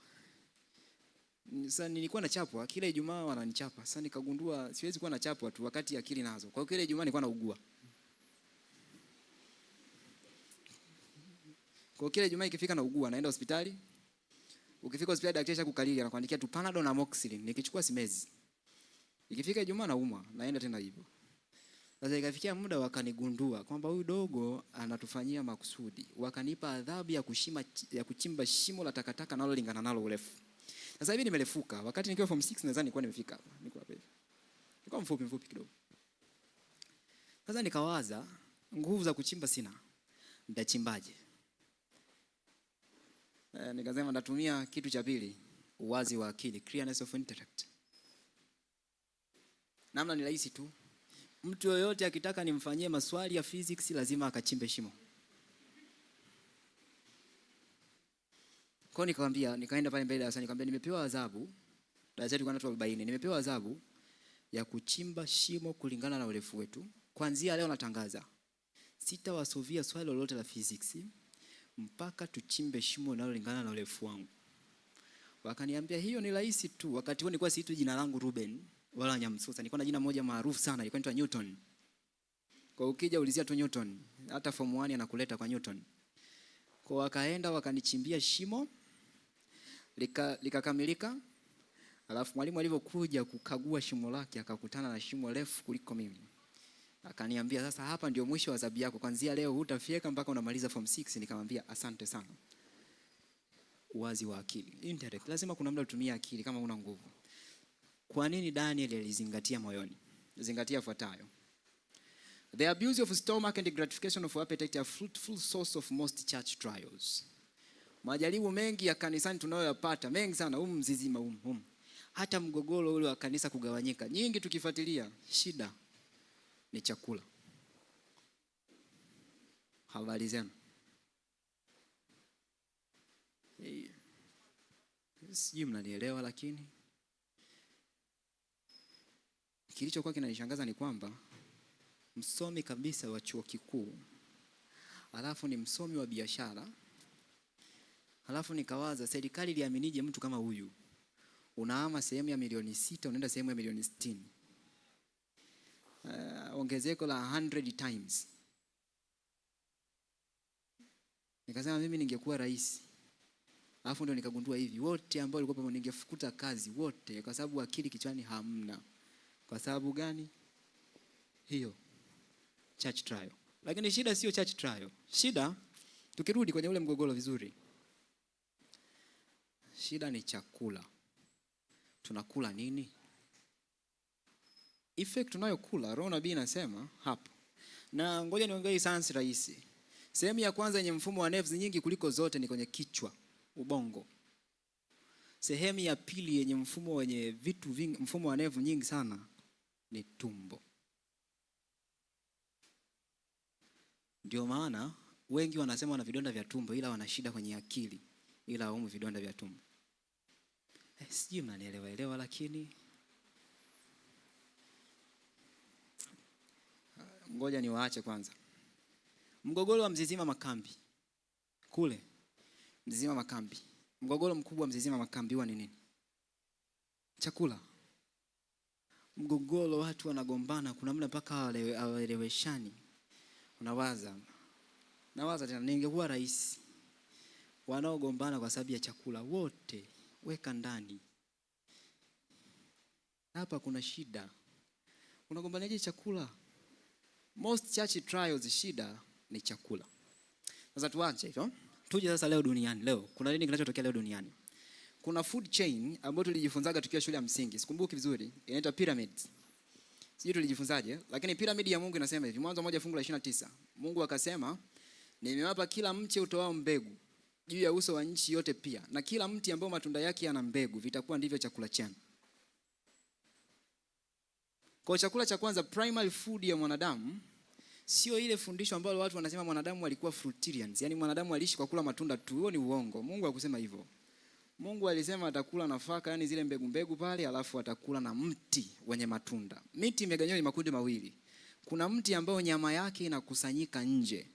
Sasa nilikuwa nachapwa kila Ijumaa wananichapa. Sasa nikagundua siwezi kuwa nachapwa tu wakati akili nazo. Kwa hiyo kila Ijumaa nilikuwa naugua. Kwa kila Ijumaa ikifika naugua, naenda hospitali. Ukifika hospitali daktari shakukalili anakuandikia tu Panadol na Amoxicillin. Nikichukua simezi. Ikifika Ijumaa naumwa, naenda tena hivyo. Sasa ikafikia muda wakanigundua kwamba huyu dogo anatufanyia makusudi. Wakanipa adhabu ya kuchimba shimo la takataka nalo lingana nalo urefu. Sasa hivi nimerefuka. Wakati nikiwa form 6 nadhani nilikuwa nimefika hapa. Niko hapa hivi. Nilikuwa mfupi kidogo. Sasa nikawaza nguvu za kuchimba sina. Nitachimbaje? Nikasema natumia kitu cha pili, uwazi wa akili, clearness of intellect. Namna ni rahisi tu. Mtu yoyote akitaka nimfanyie maswali ya physics lazima akachimbe shimo. Kwa nikamwambia, nikaenda pale mbele darasani nikamwambia nimepewa adhabu, darasa letu kuna watu 40, nimepewa adhabu ya kuchimba shimo kulingana na urefu wetu. Kuanzia leo natangaza sitawasovia swali lolote la physics mpaka tuchimbe shimo linalolingana na urefu wangu. Wakaniambia hiyo ni rahisi tu. Wakati huo nilikuwa siitu jina langu Ruben wala Nyamsusa. Nilikuwa na jina moja maarufu sana, ilikuwa inaitwa Newton. Kwa ukija ulizia tu Newton, hata form 1 anakuleta kwa Newton. Kwa wakaenda wakanichimbia shimo likakamilika. Alafu mwalimu alivyokuja kukagua shimo lake akakutana na shimo refu kuliko mimi. Akaniambia sasa hapa ndio mwisho wa adhabu yako. Kuanzia leo hutafyeka mpaka unamaliza form 6. Nikamwambia asante sana. Uwazi wa akili. Intellect. Lazima kuna muda utumie akili kama una nguvu. Kwa nini Daniel alizingatia moyoni? Zingatia fuatayo. The abuse of stomach and the gratification of appetite are fruitful source of most church trials. Majaribu mengi ya kanisani tunayoyapata, mengi sana, mzizima hata mgogoro ule wa kanisa kugawanyika. Nyingi tukifuatilia, shida ni chakula. Habari zenu. Sijui mnanielewa, lakini kilichokuwa kinanishangaza ni kwamba msomi kabisa wa chuo kikuu, alafu ni msomi wa biashara, alafu nikawaza serikali iliaminije mtu kama huyu? Unahama sehemu ya milioni 6 unaenda sehemu ya milioni 60. Ongezeko la 100 times. Nikasema mimi ningekuwa rais. Alafu ndio nikagundua hivi, wote ambao walikuwa pamoja ningefukuta kazi wote kwa sababu akili kichwani hamna. Kwa sababu gani? Hiyo church trial. Lakini shida sio church trial. Shida, tukirudi kwenye ule mgogoro vizuri, shida ni chakula. Tunakula nini? Effect tunayokula, Roho Nabii anasema hapo. Na ngoja niongee sayansi rahisi. Sehemu ya kwanza yenye mfumo wa nerves nyingi kuliko zote ni kwenye kichwa, ubongo. Sehemu ya pili yenye mfumo wenye vitu vingi, mfumo wa nerve nyingi sana ni tumbo. Ndio maana wengi wanasema wana vidonda vya tumbo ila wana shida kwenye akili, ila haumu vidonda vya tumbo. Sijui mnanielewa, lakini ngoja niwaache kwanza. Mgogoro wa Mzizima Makambi. Kule Mzizima Makambi. Mgogoro mkubwa wa Mzizima Makambi huwa ni nini? Chakula. Mgogoro watu wanagombana, kuna muda mpaka hawaeleweshani. Nawaza tena ningekuwa rais. Wanaogombana kwa sababu ya chakula wote weka ndani. Hapa kuna shida. Unagombanaje chakula? Most church trials shida ni chakula. Sasa tuache hivyo. Tuje sasa leo duniani. Leo kuna nini kinachotokea leo duniani? Kuna food chain ambayo tulijifunzaga tukiwa shule ya msingi. Sikumbuki vizuri. Inaitwa pyramids. Sijui tulijifunzaje, lakini piramidi ya Mungu inasema hivi, Mwanzo 1:29. Mungu akasema, nimewapa kila mche utoao mbegu juu ya uso wa nchi yote pia, na kila mti ambao matunda yake yana mbegu vitakuwa ndivyo chakula chenu. Kwa chakula cha kwanza, primary food ya mwanadamu sio ile fundisho ambalo watu wanasema mwanadamu walikuwa fruitarians, yani mwanadamu aliishi kwa kula matunda tu. Huo ni uongo. Mungu hakusema hivyo. Mungu alisema atakula nafaka, yani zile mbegu pale, alafu atakula na mti wenye matunda. Miti imegawanywa ni makundi mawili. Kuna mti ambao nyama yake inakusanyika nje.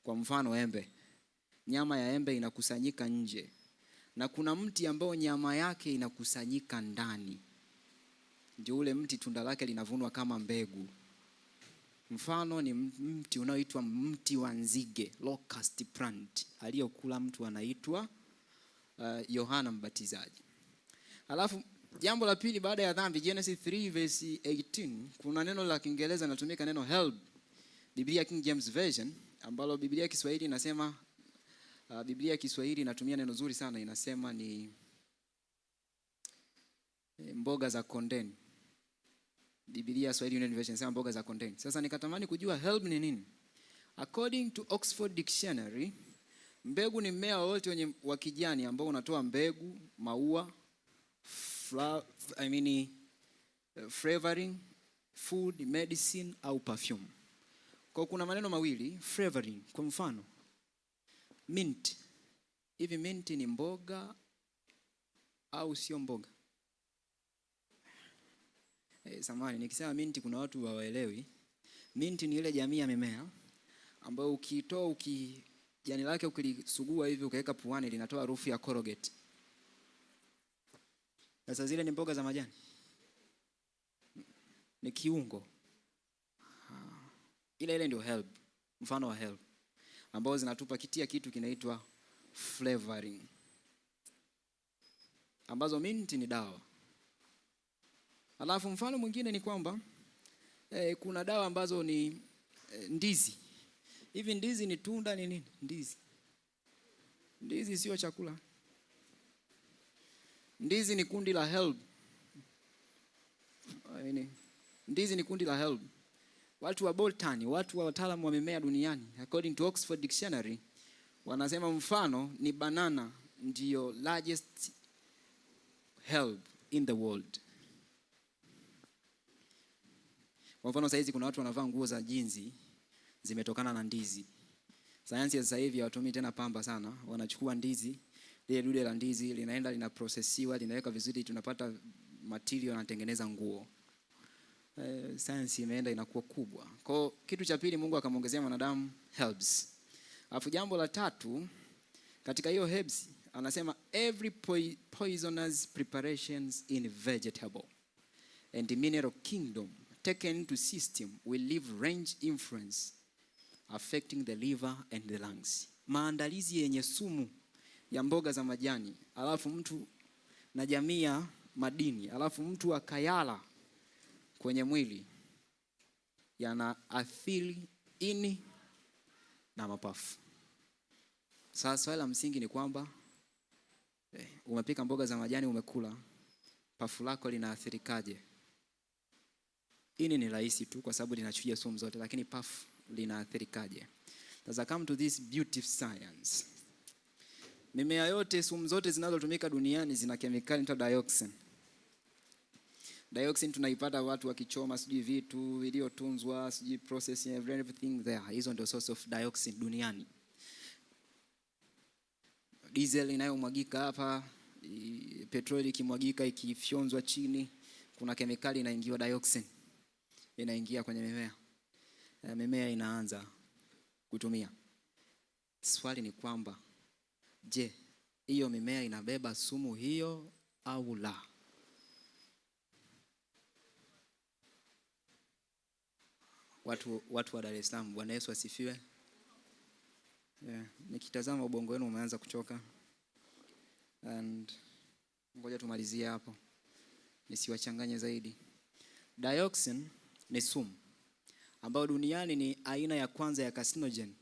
Kwa mfano embe. Nyama ya embe inakusanyika nje. Na kuna mti ambao nyama yake inakusanyika ndani. Ndio ule mti tunda lake linavunwa kama mbegu. Mfano ni mti unaoitwa mti wa nzige, locust plant. Aliyokula mtu anaitwa Yohana Mbatizaji. Alafu jambo la pili baada ya dhambi, Genesis 3 verse 18, kuna neno la Kiingereza linatumika, neno help. Biblia King James Version, ambalo Biblia Kiswahili inasema Biblia Kiswahili inatumia neno zuri sana, inasema ni mboga za kondeni. Biblia Swahili Union Version inasema mboga za kondeni. Sasa nikatamani kujua help ni nini? According to Oxford Dictionary, mbegu ni mmea wote wa kijani ambao unatoa mbegu, maua, flavoring, food, medicine au perfume. Kwa kuna maneno mawili, flavoring, kwa mfano mint. Hivi mint ni mboga au sio mboga? Samahani, nikisema mint kuna watu hawaelewi. Mint ni ile jamii ya mimea ambayo ukitoa jani lake ukilisugua hivi ukaweka puani linatoa harufu ya Colgate. Sasa zile ni mboga za majani. Ni kiungo. Ile ndio help. Mfano wa help. Ambao zinatupa kitu kinaitwa flavoring. Ambazo mint ni dawa. Alafu mfano mwingine ni kwamba kuna dawa ambazo ni ndizi. Hivi ndizi ni tunda ni nini? Ndizi. Ndizi sio chakula. Ndizi ni kundi la help. Ndizi ni kundi la help. Watu wa botany, watu wa wataalamu wa mimea duniani, according to Oxford Dictionary, wanasema mfano ni banana ndio largest help in the world. Kwa mfano saizi kuna watu wanavaa nguo za jinzi zimetokana na ndizi. Sayansi ya sasa hivi hawatumii tena pamba sana, wanachukua ndizi, ile dude la ndizi linaenda linaprocessiwa, linaweka vizuri, tunapata material na tengeneza nguo. Sayansi imeenda inakuwa kubwa. Kwa kitu cha pili Mungu akamwongezea mwanadamu herbs. Alafu jambo la tatu katika hiyo herbs anasema every poisonous preparations in vegetable and the mineral kingdom taken into system will leave range influence affecting the liver and the lungs. Maandalizi yenye sumu ya mboga za majani, alafu mtu na jamii ya madini, alafu mtu akayala kwenye mwili, yanaathiri ini na mapafu. Sasa swali la msingi ni kwamba umepika mboga za majani umekula, pafu lako linaathirikaje? Ini ni rahisi tu kwa sababu linachuja sumu zote, lakini pafu linaathirikaje? Sasa come to this beautiful science. Mimea yote, sumu zote zinazotumika duniani zina kemikali inaitwa dioxin. Dioxin tunaipata watu wakichoma sijui vitu vilivyotunzwa, sijui processing everything there. Hizo ndio source of dioxin duniani. Diesel inayomwagika hapa, petroli ikimwagika ikifyonzwa chini, kuna kemikali inaingiwa dioxin. Inaingia kwenye mimea. Mimea inaanza kutumia. Swali ni kwamba je, hiyo mimea inabeba sumu hiyo au la? Watu wa Dar es Salaam, Bwana Yesu asifiwe. Nikitazama ubongo wenu umeanza kuchoka. And ngoja tumalizie hapo. Nisiwachanganye zaidi. Dioxin ni sumu ambayo duniani ni aina ya kwanza ya carcinogen.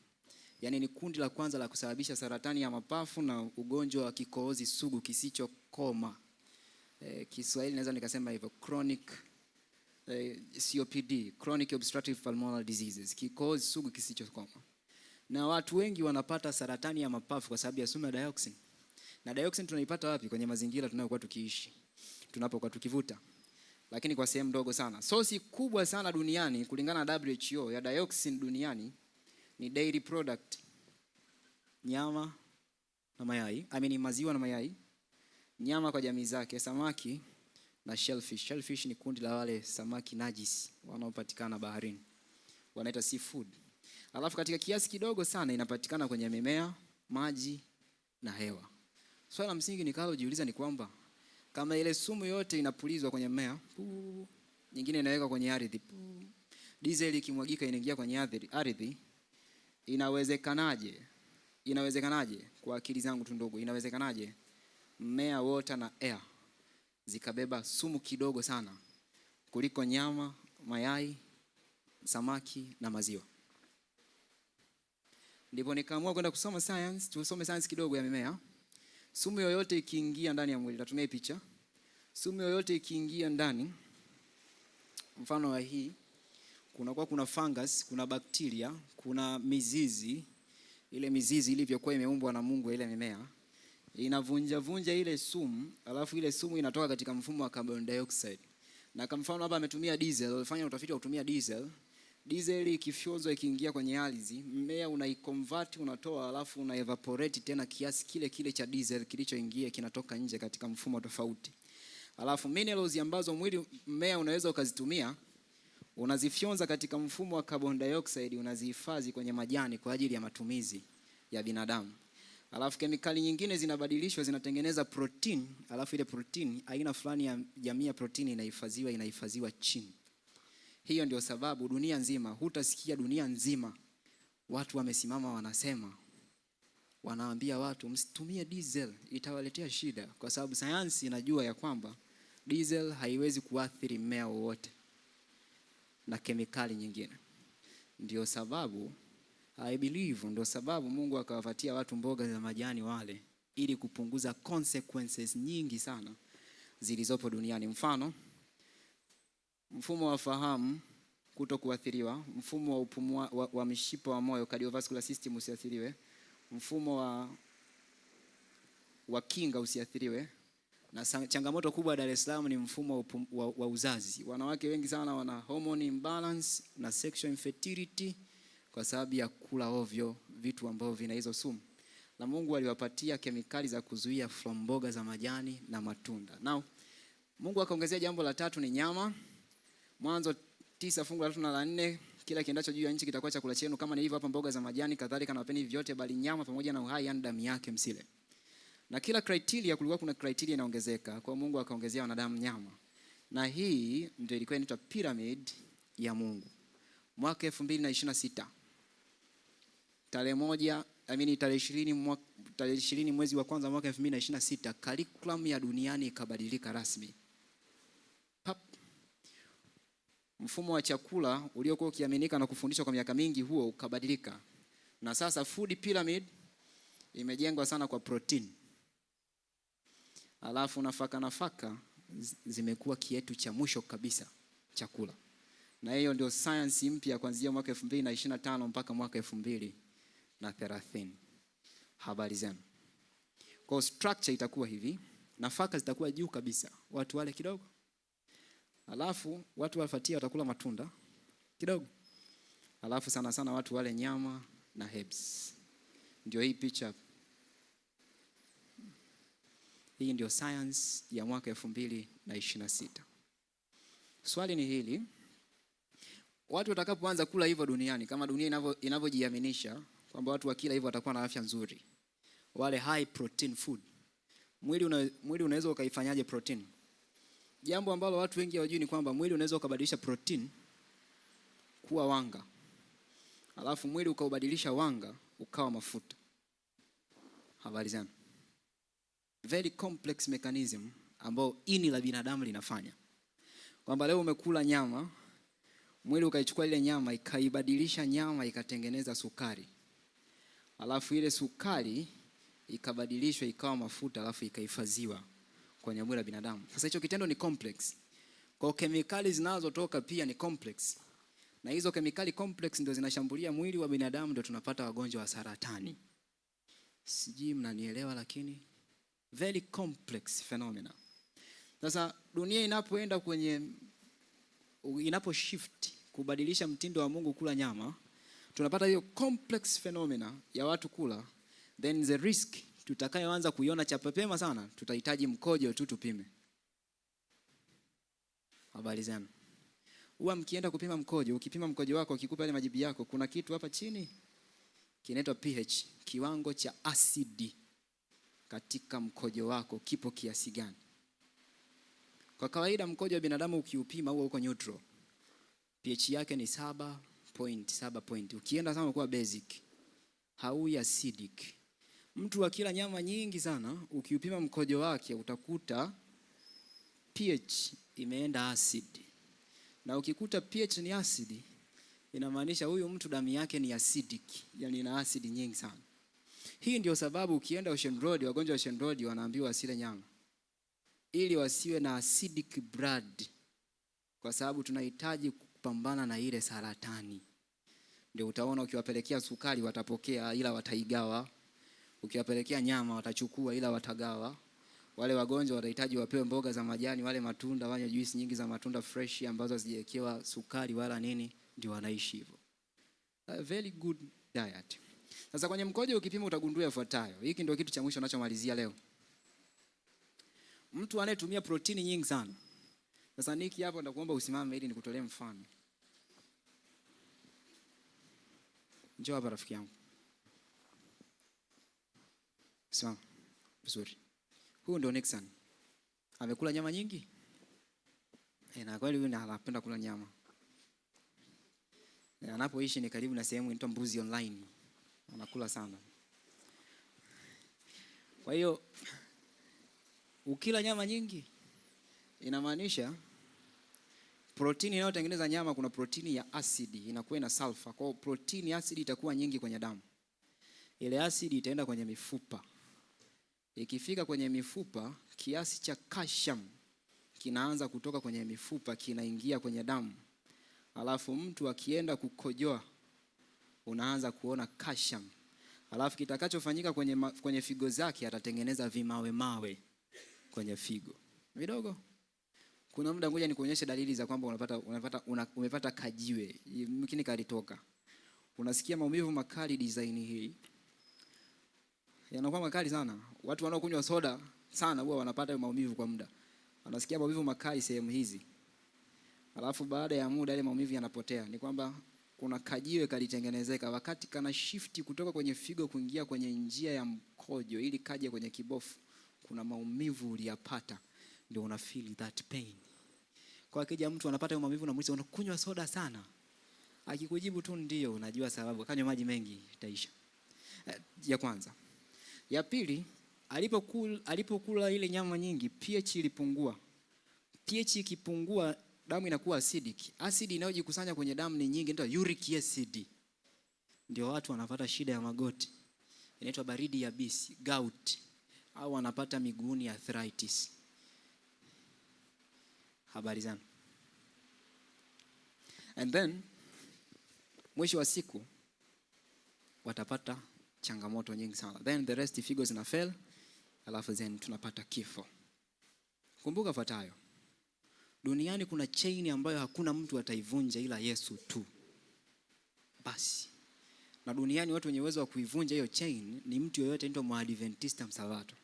Yaani ni kundi la kwanza la kusababisha saratani ya mapafu na ugonjwa wa kikohozi sugu kisichokoma. Kiswahili naweza nikasema hivyo, chronic COPD, chronic obstructive pulmonary diseases, kikohozi sugu kisichokoma. Na watu wengi wanapata saratani ya mapafu kwa sababu ya sumu ya dioxin. Na dioxin tunaipata wapi? Kwenye mazingira tunayokuwa tukiishi, tunapokuwa tukivuta. Lakini kwa sehemu ndogo sana. Sosi kubwa sana duniani kulingana na WHO ya dioxin duniani ni dairy product, nyama na mayai, maziwa na mayai, nyama kwa jamii zake, samaki na shellfish. Shellfish ni kundi la wale samaki najisi wanaopatikana baharini, wanaita seafood. Alafu katika kiasi kidogo sana inapatikana kwenye mimea, maji na hewa. Swali la msingi nikalojiuliza ni kwamba kama ile sumu yote inapulizwa kwenye mmea, nyingine inaweka kwenye ardhi, diesel ikimwagika inaingia kwenye ardhi, inawezekanaje kwa akili zangu tu ndogo, inawezekanaje mmea, water na air zikabeba sumu kidogo sana kuliko nyama, mayai, samaki na maziwa. Ndipo nikaamua kwenda kusoma science, tusome science kidogo ya mimea. Sumu yoyote ikiingia ndani ya mwili, natumia picha. Sumu yoyote ikiingia ndani, mfano wa hii, kuna fungus, kuna bakteria, kuna mizizi. Ile mizizi ilivyokuwa imeumbwa na Mungu ile mimea, inavunja ile sumu, alafu ile sumu inatoka katika mfumo wa carbon dioxide. Na kama mfano hapa ametumia diesel, alifanya utafiti wa kutumia diesel. Diesel ikifyonzwa ikiingia kwenye ardhi, mmea unaiconvert, unatoa, alafu una evaporate tena kiasi kile kile cha diesel kilichoingia kinatoka nje katika mfumo tofauti. Alafu minerals ambazo mmea unaweza ukazitumia, unazifyonza katika mfumo wa carbon dioxide, unazihifadhi kwenye majani kwa ajili ya matumizi ya binadamu. Alafu kemikali nyingine zinabadilishwa, zinatengeneza protein, alafu ile protein, aina fulani ya jamii ya protein inahifadhiwa chini. Hiyo ndio sababu dunia nzima, hutasikia dunia nzima watu wamesimama wanasema, wanaambia watu msitumie diesel, itawaletea shida, kwa sababu sayansi inajua ya kwamba diesel haiwezi kuathiri mmea wowote na kemikali nyingine. Ndio sababu ndio sababu Mungu akawapatia watu mboga za majani wale, ili kupunguza consequences nyingi sana zilizopo duniani. Mfumo wa fahamu kutokuathiriwa, mfumo wa mishipa wa moyo, cardiovascular system usiathiriwe, mfumo wa kinga usiathiriwe. Na changamoto kubwa Dar es Salaam ni mfumo wa uzazi. Wanawake wengi sana wana hormone imbalance na sexual infertility kwa sababu ya kula ovyo vitu ambavyo vina hizo sumu. Na Mungu aliwapatia kemikali za kuzuia from mboga za majani na matunda. Now, Mungu akaongezea jambo la tatu ni nyama. Mwanzo 9 fungu la 3 na la 4, kila kiendacho juu ya nchi kitakuwa chakula chenu, kama ni hivyo hapa mboga za majani kadhalika na wapeni vyote, bali nyama pamoja na uhai, yani damu yake msile. Na kila criteria, kulikuwa kuna criteria inaongezeka, kwa Mungu akaongezea wanadamu nyama. Na hii ndio ilikuwa inaitwa pyramid ya Mungu. Mwaka 2026 tarehe 20 mwezi wa kwanza mwaka 2026, curriculum ya duniani ikabadilika rasmi. Mfumo wa chakula uliokuwa ukiaminika na kufundishwa kwa miaka mingi huo ukabadilika. Na sasa food pyramid imejengwa sana kwa protein. Alafu nafaka zimekuwa kietu cha mwisho kabisa chakula. Na hiyo ndio science mpya kuanzia mwaka 2025 mpaka mwaka 2030. Habari zenu. Kwa structure itakuwa hivi, nafaka zitakuwa juu kabisa, watu wale kidogo. Alafu watu wafuatia watakula matunda kidogo. Alafu sana sana watu wale nyama na herbs. Ndio hii picha. Hii ndio science ya mwaka 2026. Swali ni hili. Watu watakapoanza kula hivyo duniani, kama dunia inavyojiaminisha kwamba watu wakila hivyo watakuwa na afya nzuri, wale high protein food, mwili unaweza ukaifanyaje protein? Jambo ambalo watu wengi hawajui ni kwamba mwili unaweza ukabadilisha protein kuwa wanga. Alafu mwili ukaubadilisha wanga ukawa mafuta. Habari zangu. Very complex mechanism ambao ini la binadamu linafanya. Kwamba leo umekula nyama, mwili ukaichukua ile nyama ikaibadilisha nyama ikatengeneza sukari. Alafu ile sukari ikabadilishwa ikawa mafuta, alafu ikahifadhiwa kwenye mwili wa binadamu. Sasa hicho kitendo ni complex. Kwa kemikali zinazotoka pia ni complex. Na hizo kemikali complex ndio zinashambulia mwili wa binadamu, ndio tunapata wagonjwa wa saratani. Sijui mnanielewa, lakini very complex phenomena. Sasa dunia inapo shift kubadilisha mtindo wa Mungu kula nyama, tunapata hiyo complex phenomena ya watu kula, then the risk tutakayoanza kuiona cha mapema sana, tutahitaji mkojo tu tupime. Habari zenu. Huwa mkienda kupima mkojo, ukipima mkojo wako ukikupa ile majibu yako, kuna kitu hapa chini kinaitwa pH, kiwango cha asidi katika mkojo wako kipo kiasi gani. Kwa kawaida mkojo wa binadamu ukiupima huwa uko neutral. pH yake ni 7.7. Ukienda sana kwa basic, hauwi acidic. Mtu akila nyama nyingi sana, ukiupima mkojo wake utakuta pH imeenda acid. Na ukikuta pH ni acid, inamaanisha huyu mtu damu yake ni acidic, yani ina acid nyingi sana. Hii ndio sababu ukienda Ocean Road, wagonjwa wa Ocean Road wanaambiwa wasile nyama, ili wasiwe na acidic blood, kwa sababu tunahitaji kupambana na ile saratani. Ndio utaona ukiwapelekea sukari watapokea ila wataigawa. Ukiwapelekea nyama watachukua ila watagawa. Wale wagonjwa watahitaji wapewe mboga za majani, wale matunda, wanywe juice nyingi za matunda fresh ambazo hazijawekewa sukari wala nini, ndio wanaishi hivyo. A very good diet. Sasa kwenye mkojo ukipima utagundua yafuatayo. Hiki ndio kitu cha mwisho ninachomalizia leo. Mtu anayetumia protini nyingi sana. Sasa Niki hapo nitakuomba usimame ili nikutolee mfano. Njoo hapa rafiki yangu. Simama. Vizuri. Huyu ndio Nixon. Amekula nyama nyingi? Na kweli huyu anapenda kula nyama. Anapoishi ni karibu na sehemu inaitwa Mbuzi Online. Anakula sana. Kwa hiyo ukila nyama nyingi inamaanisha protini inayotengeneza nyama, kuna protini ya asidi inakuwa na sulfur. Kwa hiyo protini asidi itakuwa nyingi kwenye damu. Ile asidi itaenda kwenye mifupa. Ikifika kwenye mifupa, kiasi cha calcium kinaanza kutoka kwenye mifupa kinaingia kwenye damu. Alafu mtu akienda kukojoa unaanza kuona calcium. Alafu kitakachofanyika kwenye figo zake atatengeneza vimawe mawe kwenye figo. Vidogo. Kuna muda ngoja nikuonyeshe dalili za kwamba umepata kajiwe. Mkini kalitoka. Unasikia maumivu makali design hii. Yanakuwa makali sana. Watu wanaokunywa soda sana huwa wanapata maumivu kwa muda. Anasikia maumivu makali sehemu hizi. Alafu baada ya muda ile maumivu yanapotea. Ni kwamba kuna kajiwe kalitengenezeka wakati kana shift kutoka kwenye figo kuingia kwenye njia ya mkojo ili kaje kwenye kibofu. Kuna maumivu uliyapata, ndio una feel that pain. Kwa kija mtu anapata maumivu na mwisi unakunywa soda sana. Akikujibu tu ndio unajua sababu, kanywa maji mengi itaisha. Ya kwanza. Ya pili, alipokula ile nyama nyingi, pH ilipungua. pH ikipungua, damu inakuwa acidic. Acid inayojikusanya kwenye damu ni nyingi, inaitwa uric acid. Ndio watu wanapata shida ya magoti. Inaitwa baridi yabisi, gout, au wanapata miguuni arthritis. Habari zangu. And then mwisho wa siku watapata changamoto nyingi sana. Then the rest figo zina fail, alafu then tunapata kifo. Kumbuka fuatayo. Duniani kuna chain ambayo hakuna mtu ataivunja ila Yesu tu. Basi. Na duniani watu wenye uwezo wa kuivunja hiyo chain ni mtu yeyote anaitwa Mwadventista msabato.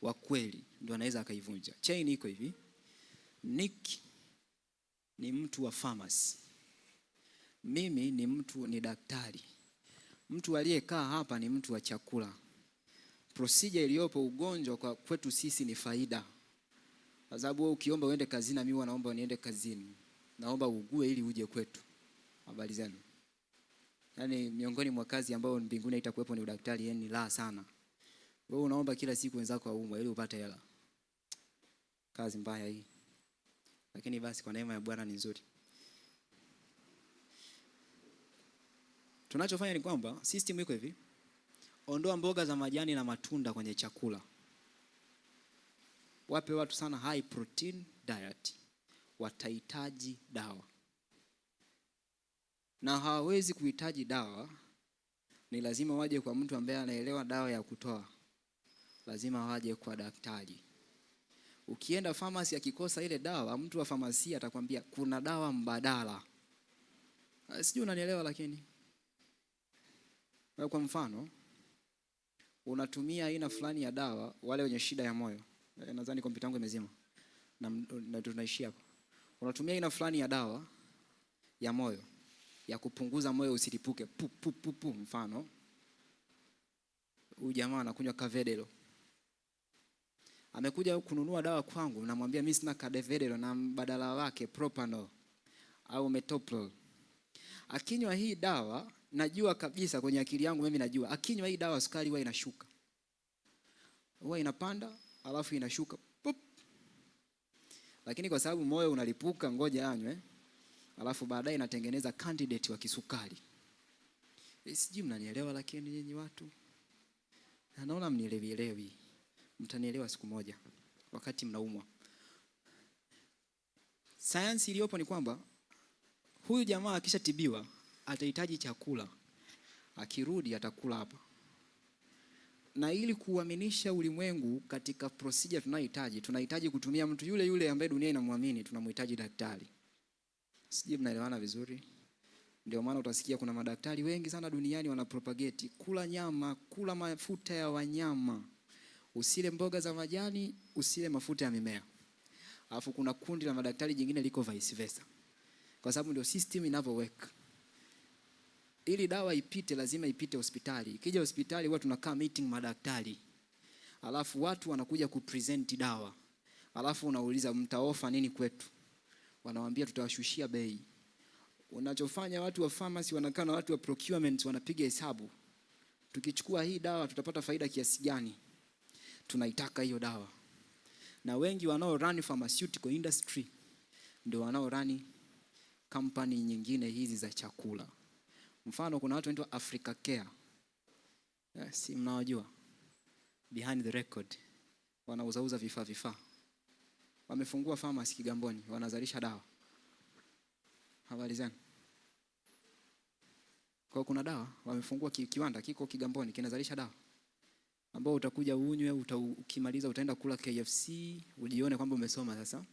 Wa kweli ndio anaweza akaivunja. Chain iko hivi. Nick ni mtu wa pharmacy. Mimi ni daktari. Mtu aliyekaa hapa ni mtu wa chakula. Procedure iliyopo ugonjwa kwa kwetu sisi ni faida. Kwa sababu wewe ukiomba uende kazini na mimi naomba niende kazini. Naomba ugue ili uje kwetu. Habari zenu. Yaani miongoni mwa kazi ambayo mbinguni haitakuwepo ni udaktari, yani ni la sana. Wewe unaomba kila siku wenzako waumwe ili upate hela. Kazi mbaya hii. Lakini basi kwa neema ya Bwana ni nzuri. Tunachofanya ni kwamba system iko hivi. Ondoa mboga za majani na matunda kwenye chakula. Wape watu sana high protein diet. Watahitaji dawa. Na hawawezi kuhitaji dawa, ni lazima waje kwa mtu ambaye anaelewa dawa ya kutoa. Lazima waje kwa daktari. Ukienda pharmacy akikosa ile dawa, mtu wa pharmacy atakwambia kuna dawa mbadala. Sijui unanielewa lakini. Kwa mfano, unatumia aina fulani ya dawa wale wenye shida ya moyo. Nadhani kompyuta yangu imezima. Na tunaishia hapo. Unatumia aina fulani ya dawa ya moyo ya kupunguza moyo usilipuke mfano. Huyu jamaa anakunywa Carvedelo. Amekuja kununua dawa kwangu, namwambia mimi sina Carvedelo na mbadala wake Propanol au Metoprolol. Akinywa hii dawa najua kabisa kwenye akili yangu mimi najua akinywa hii dawa sukari huwa inashuka. Huwa inapanda alafu inashuka. Pop. Lakini kwa sababu moyo unalipuka ngoja anywe. Alafu baadaye inatengeneza candidate wa kisukari. Sijui mnanielewa lakini nyinyi watu. Naona mnielewi. Mtanielewa siku moja wakati mnaumwa. Sayansi iliyopo ni kwamba huyu jamaa akishatibiwa atahitaji chakula. Akirudi atakula hapa. Na ili kuaminisha ulimwengu katika procedure tunahitaji kutumia mtu yule yule ambaye dunia inamwamini, tunamhitaji daktari. Sijui mnaelewana vizuri? Ndio maana utasikia kuna madaktari wengi sana duniani wanapropagate kula nyama, kula mafuta ya wanyama. Usile mboga za majani, usile mafuta ya mimea. Alafu kuna kundi la madaktari jingine liko vice versa. Kwa sababu ndio system inavyoweka. Ili dawa ipite lazima ipite hospitali. Ikija hospitali huwa tunakaa meeting madaktari. Alafu watu wanakuja kupresent dawa. Alafu unauliza mtaofa nini kwetu? Wanawaambia tutawashushia bei. Unachofanya watu wa pharmacy wanakaa na watu wa procurement wanapiga hesabu. Tukichukua hii dawa tutapata faida kiasi gani? Tunaitaka hiyo dawa. Na wengi wanao run pharmaceutical industry ndio wanao run company nyingine hizi za chakula. Mfano kuna watu wanaitwa Africa Care. Si mnawajua? Behind the record. Wanauza vifaa. Wamefungua pharmacy Kigamboni, wanazalisha dawa. Habari zenu? Kwa kuna dawa, wamefungua kiwanda kiko Kigamboni kinazalisha dawa. Ambao utakuja unywe, ukimaliza utaenda kula KFC, ujione kwamba umesoma sasa.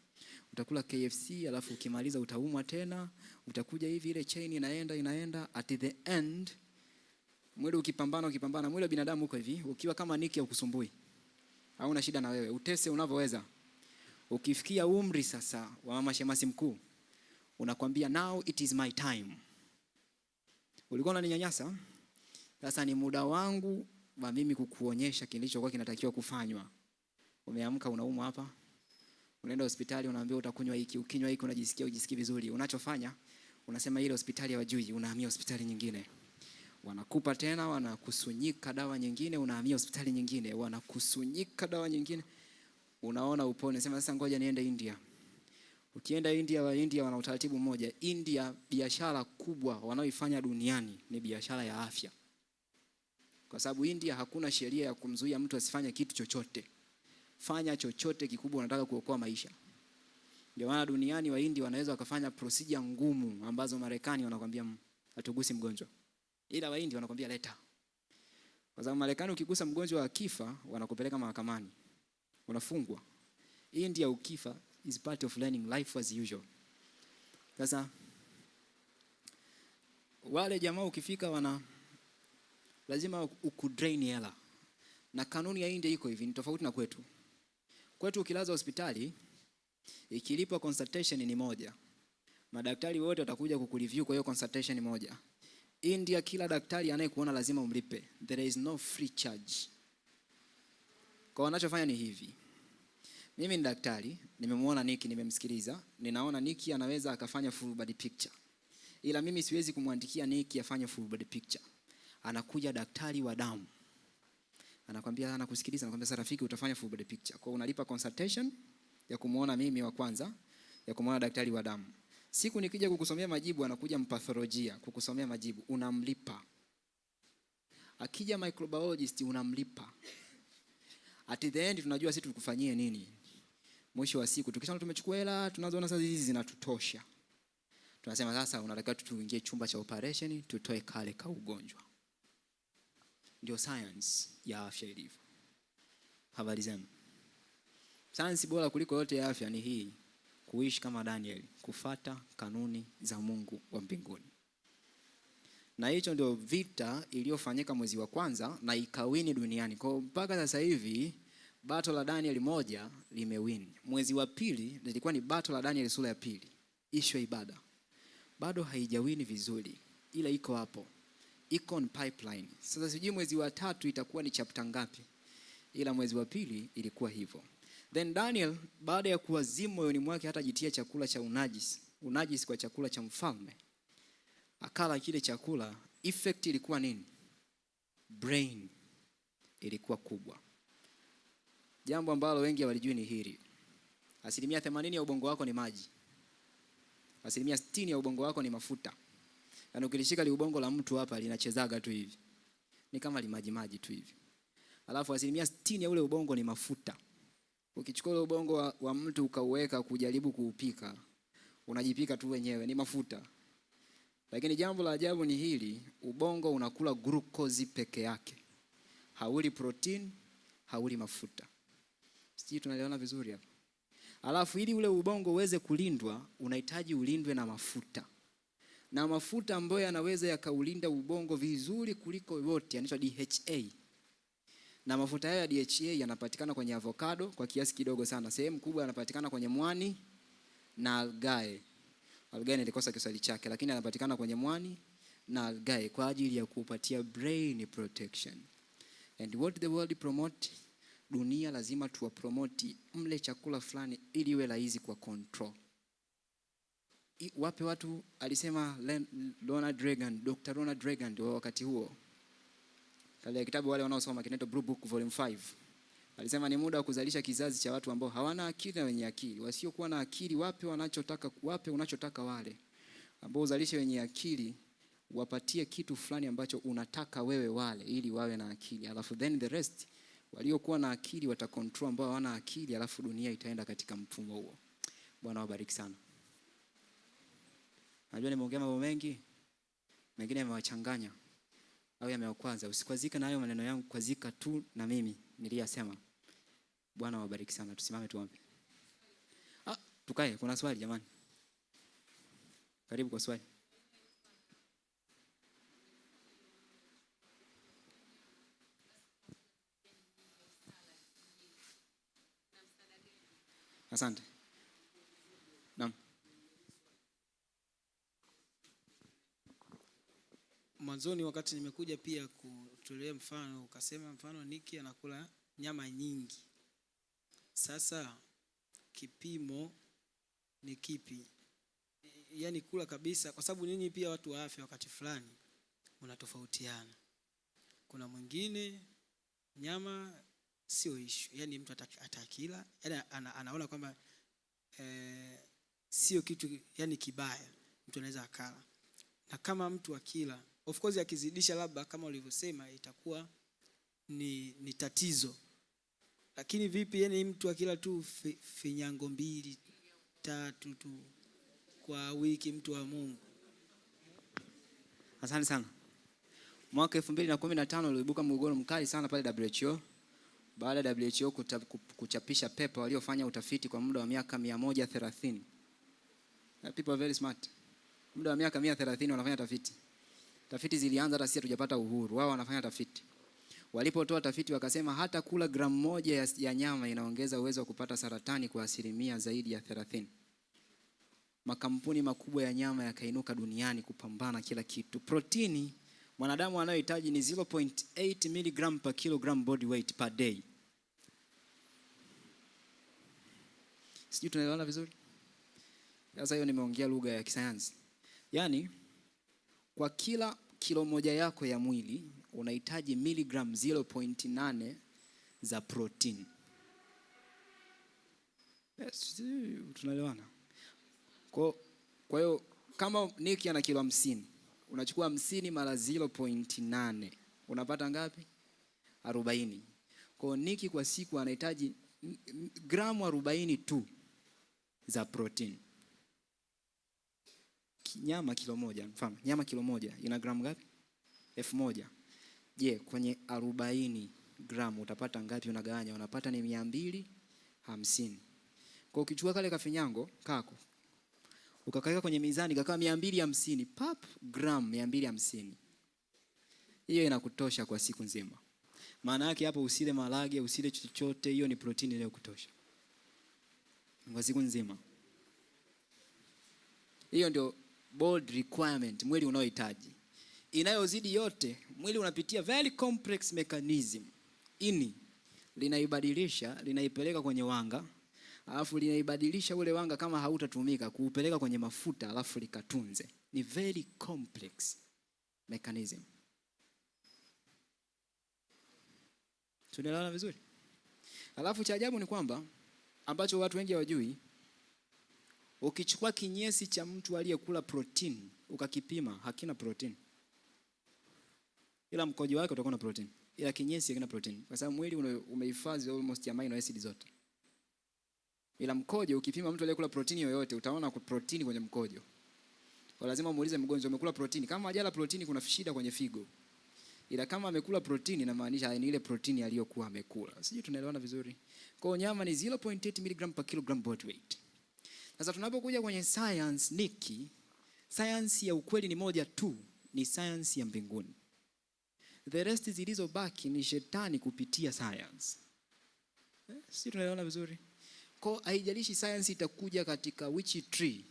Utakula KFC alafu ukimaliza utaumwa tena, utakuja hivi ile chain inaenda at the end mwili ukipambana mwili wa binadamu uko hivi, ukiwa kama Niki ukusumbui. Hauna shida na wewe, utese unavyoweza. Ukifikia umri sasa wa mama shemasi mkuu, unakwambia now it is my time. Ulikuwa unaninyanyasa, sasa ni muda wangu wa mimi kukuonyesha kilichokuwa kinatakiwa kufanywa. Umeamka unaumwa hapa. Unaenda hospitali unaambiwa utakunywa hiki, ukinywa hiki ujisikii vizuri. Unachofanya unasema ile hospitali hawajui, unahamia hospitali nyingine. Wanakupa tena, wanakusunyika dawa nyingine, unahamia hospitali nyingine, wanakusunyika dawa nyingine. Unaona upone, sema sasa ngoja niende India. Ukienda India, wa India wana utaratibu mmoja. India biashara kubwa wanaoifanya duniani ni biashara ya afya. Kwa sababu India hakuna sheria ya kumzuia mtu asifanye kitu chochote. Fanya chochote kikubwa unataka kuokoa maisha. Ndio maana duniani wa India wanaweza wakafanya procedure ngumu ambazo Marekani wanakuambia hatugusi mgonjwa. Ila wa India wanakuambia leta. Kwa sababu Marekani ukigusa mgonjwa akifa wanakupeleka mahakamani. Unafungwa. India ukifa is part of learning life as usual. Sasa wale jamaa ukifika lazima ukudrain hela. Na kanuni ya India iko hivi, ni tofauti na kwetu. Kwetu ukilaza hospitali, ikilipa consultation ni moja. Madaktari wote watakuja kukureview kwa hiyo consultation moja. India kila daktari anayekuona lazima umlipe. There is no free charge. Kwa wanachofanya ni hivi. Mimi ni daktari, nimemuona Niki, nimemsikiliza, ninaona Niki anaweza akafanya full body picture. Ila mimi siwezi kumwandikia Niki afanye full body picture. Anakuja daktari wa damu. Anakuambia anakusikiliza, anakuambia sasa rafiki utafanya full body picture. Kwa unalipa consultation ya kumuona mimi wa kwanza, ya kumuona daktari wa damu. Siku nikija kukusomea majibu anakuja mpatholojia kukusomea majibu, unamlipa. Akija microbiologist unamlipa. At the end tunajua sisi tukufanyie nini. Mwisho wa siku tukishaona tumechukua hela, tunazoona sasa hizi zinatutosha. Tunasema sasa unataka tuingie chumba cha operation tutoe kale ka ugonjwa. Ndio science ya afya ilivyo. Habari zenu. Science bora kuliko yote ya afya ni hii, kuishi kama Daniel, kufuata kanuni za Mungu wa mbinguni. Na hicho ndio vita iliyofanyika mwezi wa kwanza na ikawini duniani. Kwa mpaka sasa hivi battle la Daniel 1 limewin. Mwezi wa pili lilikuwa ni battle la Daniel sura ya 2. Issue ibada. Bado haijawini vizuri. Ila iko hapo. Iko on pipeline. Sasa sijui mwezi wa 3 itakuwa ni chapter ngapi. Ila mwezi wa pili ilikuwa hivyo. Then Daniel baada ya kuwazimu moyoni mwake hata jitia chakula cha unajisi kwa chakula cha mfalme. Akala kile chakula effect ilikuwa nini? Brain ilikuwa kubwa. Jambo ambalo wengi hawalijui ni hili. 80% ya ubongo wako ni maji. 60% ya ubongo wako ni mafuta. Yaani ukilishika li ubongo la mtu hapa linachezaga tu hivi. Ni kama limaji maji tu hivi. Alafu 60% ya ule ubongo ni mafuta. Ukichukua ule ubongo wa mtu ukauweka kujaribu kuupika, unajipika tu wenyewe, ni mafuta. Lakini jambo la ajabu ni hili, ubongo unakula glucose peke yake. Hauli protein, hauli mafuta. Sisi tunaelewana vizuri hapa. Alafu ili ule ubongo uweze kulindwa, unahitaji ulindwe na mafuta. Na mafuta ambayo yanaweza yakaulinda ubongo vizuri kuliko yote yanaitwa DHA. Na mafuta haya ya DHA yanapatikana kwenye avocado kwa kiasi kidogo sana. Sehemu kubwa yanapatikana kwenye mwani na algae. Algae nilikosa Kiswahili chake, lakini yanapatikana kwenye mwani na algae kwa ajili ya kupatia brain protection. And what the world promote, dunia lazima tuwa promote mle chakula fulani ili iwe rahisi kwa control. Wape watu alisema Ronald Reagan, Dr. Ronald Reagan wa wakati huo. Kale kitabu wale wanaosoma kinaitwa Blue Book Volume 5. Alisema ni muda wa kuzalisha kizazi cha watu ambao hawana akili na wenye akili. Wasiokuwa na akili wape unachotaka wale. Ambao uzalishe wenye akili, wapatie kitu fulani ambacho unataka wewe wale ili wawe na akili. Alafu then the rest waliokuwa na akili watakontrol ambao hawana akili, alafu dunia itaenda katika mfumo huo. Bwana wabariki sana. Najua nimeongea mambo mengi, mengine yamewachanganya au yamewakwaza. Usikwazike na hayo maneno yangu, kwazika tu na mimi niliyasema. Bwana wabariki sana. Tusimame tuombe. Tukae, kuna swali jamani. Karibu kwa swali. Asante. Naam. Mwanzoni wakati nimekuja pia kutolea mfano, ukasema mfano Niki anakula nyama nyingi. Sasa kipimo ni kipi? Yaani kula kabisa, kwa sababu ninyi pia watu wa afya wakati fulani unatofautiana. Kuna mwingine nyama sio issue, yaani mtu atakila, yaani anaona kwamba sio kitu yaani kibaya, mtu anaweza akala. Na kama mtu akila, of course akizidisha labda kama ulivyosema itakuwa ni tatizo. Lakini vipi yaani mtu akila tu finyango 2, 3 tu kwa wiki, mtu wa Mungu? Asante sana. Mwaka 2015 uliibuka mgogoro mkali sana pale WHO. Baada ya WHO kuchapisha paper waliofanya utafiti kwa muda wa miaka 130. People are very smart. Muda wa miaka 130 wanafanya tafiti. Tafiti zilianza hata sisi hatujapata uhuru. Wao wanafanya tafiti. Walipotoa tafiti wakasema hata kula gramu 1 ya nyama inaongeza uwezo wa kupata saratani kwa asilimia zaidi ya 30. Makampuni makubwa ya nyama yakainuka duniani kupambana kila kitu. Protini mwanadamu anayohitaji ni 0.8 mg per kilogram body weight per day. Sijui tunaelewana vizuri? Sasa hiyo nimeongea lugha ya kisayansi. Yaani kwa kila kilo moja yako ya mwili unahitaji miligram 0.8 za protein. Yes, tunaelewana. Kwa hiyo kama Niki ana kilo 50, unachukua 50 mara 0.8, unapata ngapi? 40. Kwa hiyo Niki kwa siku anahitaji gramu 40 tu za protein. Nyama kilo 1, mfano nyama kilo 1 ina gramu ngapi? 1000. Je, kwenye 40 gramu utapata ngapi? Unagawanya, unapata ni 250. Kwa ukichukua kale kafinyango kako ukakaweka kwenye mizani kakawa 250, pap, gramu 250. Hiyo inakutosha kwa siku nzima. Maana yake hapo usile malage, usile chochote, hiyo ni protini ile kutosha kwa siku nzima. Hiyo ndio bold requirement mwili unaohitaji. Inayozidi yote, mwili unapitia very complex mechanism. Ini linaibadilisha, linaipeleka kwenye wanga, alafu linaibadilisha ule wanga kama hautatumika kuupeleka kwenye mafuta alafu likatunze. Ni very complex. mechanism. Tunaelewana vizuri? Alafu cha ajabu ni kwamba ambacho watu wengi hawajui, ukichukua kinyesi cha mtu aliyekula protein ukakipima, hakina protein. Ila mkojo wake utakuwa na protein. Ila kinyesi hakina protein. Kwa sababu mwili umehifadhi almost amino acid zote. Ila mkojo ukipima mtu aliyekula protein yoyote utaona protein kwenye mkojo. Kwa lazima muulize mgonjwa, umekula protein? Kama hajala protein kuna shida kwenye figo. Ila kama amekula protein inamaanisha ni ile protein aliyokuwa amekula. Sijui tunaelewana vizuri. Kwa hiyo nyama ni 0.8 mg per kilogram body weight. Sasa tunapokuja kwenye science Nikki, science ya ukweli ni moja tu, ni science ya mbinguni. The rest zilizobaki ni shetani kupitia science. Sisi tunaelewana vizuri. Kwa haijalishi science itakuja katika which tree,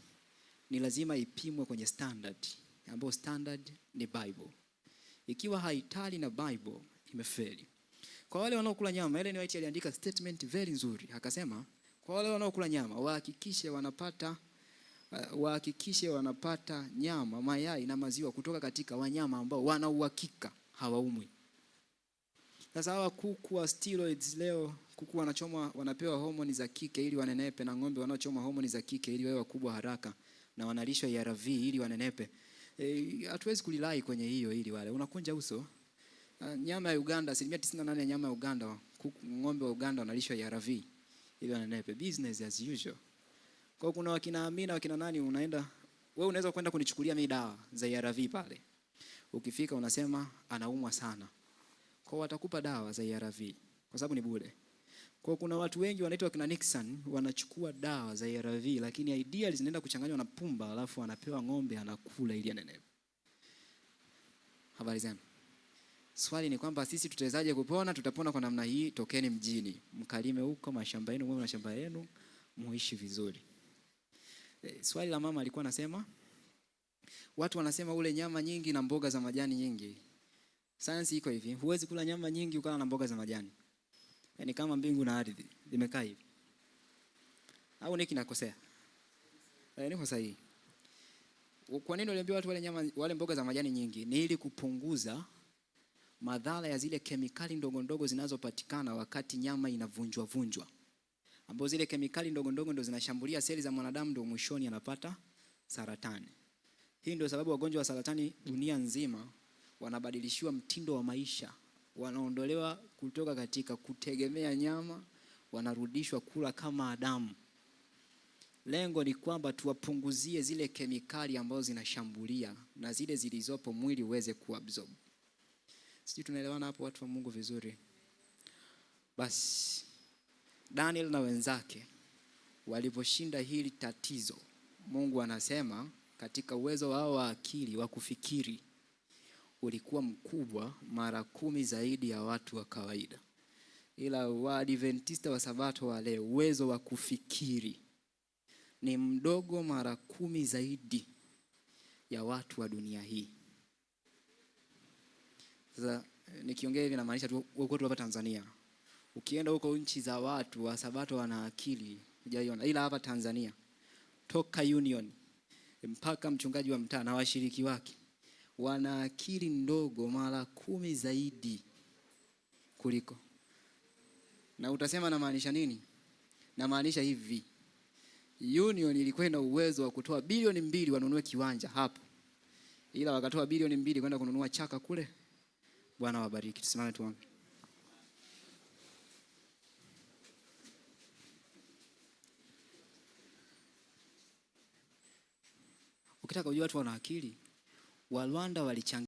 ni lazima ipimwe kwenye standard, ambayo standard ni Bible. Ikiwa haitali na Bible, imefeli. Kwa wale wanaokula nyama, Ellen White aliandika statement very nzuri. Akasema, kwa wale wanaokula nyama, wahakikishe wanapata nyama, mayai na maziwa kutoka katika wanyama ambao wana uhakika hawaumwi. Sasa hawa kuku wa steroids leo, kuku wanachoma wanapewa homoni za kike ili wanenepe, na ng'ombe wanaochoma homoni za kike ili wawe wakubwa haraka, na wanalishwa ARV ili wanenepe. Hatuwezi kulilai kwenye hiyo ili wale. Unakunja uso. Nyama ya Uganda, 98% ya nyama ya Uganda, kuku ng'ombe wa Uganda wanalishwa ARV ili wanenepe. Business as usual. Kwa kuna wakina Amina, wakina nani, wewe unaweza kwenda kunichukulia mimi dawa za ARV pale. Ukifika unasema anaumwa sana. Kwa watakupa dawa za ARV kwa sababu ni bure. Kwa kuna watu wengi wanaitwa kina Nixon wanachukua dawa za ARV, lakini ideally zinaenda kuchanganywa na pumba, alafu anapewa ng'ombe anakula ili anenepe. Habari zenu. Swali ni kwamba sisi tutawezaje kupona? Tutapona kwa namna hii. Tokeni mjini, mkalime huko mashamba yenu, mwe na shamba yenu, muishi vizuri. Swali la mama alikuwa anasema, watu wanasema ule nyama nyingi na mboga za majani nyingi. Science iko hivi, huwezi kula nyama nyingi ukala na mboga za majani. Yaani kama mbingu na ardhi imekaa hivi. Au Niki nakosea? Niko sahihi. Kwa nini waliambia watu wale mboga za majani nyingi? Ni ili kupunguza madhara ya zile kemikali ndogo ndogo zinazopatikana wakati nyama inavunjwa. Ambapo zile kemikali ndogo ndogo ndo zinashambulia seli za mwanadamu, ndo mwishoni anapata saratani. Hii ndio sababu wagonjwa wa saratani dunia nzima wanabadilishiwa mtindo wa maisha. Wanaondolewa kutoka katika kutegemea nyama, wanarudishwa kula kama Adamu. Lengo ni kwamba tuwapunguzie zile kemikali ambazo zinashambulia na zile zilizopo mwili uweze kuabsorb. Sisi tunaelewana hapo watu wa Mungu vizuri? Basi Daniel na wenzake waliposhinda hili tatizo, Mungu anasema katika uwezo wao wa akili wa kufikiri ulikuwa mkubwa mara 10 zaidi ya watu wa kawaida. Ila Waadventista wa Sabato wa leo uwezo wa kufikiri ni mdogo mara 10 zaidi ya watu wa dunia hii. Sasa nikiongea hivi namaanisha tu huko hapa Tanzania. Ukienda huko nchi za watu wa Sabato wana akili, hujaiona. Ila hapa Tanzania toka union mpaka mchungaji wa mtaa na washiriki wake wana akili ndogo mara 10 zaidi kuliko. Na utasema namaanisha nini? Namaanisha hivi. Union ilikuwa ina uwezo wa kutoa bilioni 2 wanunue kiwanja hapo. Ila wakatoa bilioni 2 kwenda kununua chaka kule. Bwana wabariki. Tusimame tuombe. Ukitaka kujua watu wana akili, Walanda walichangia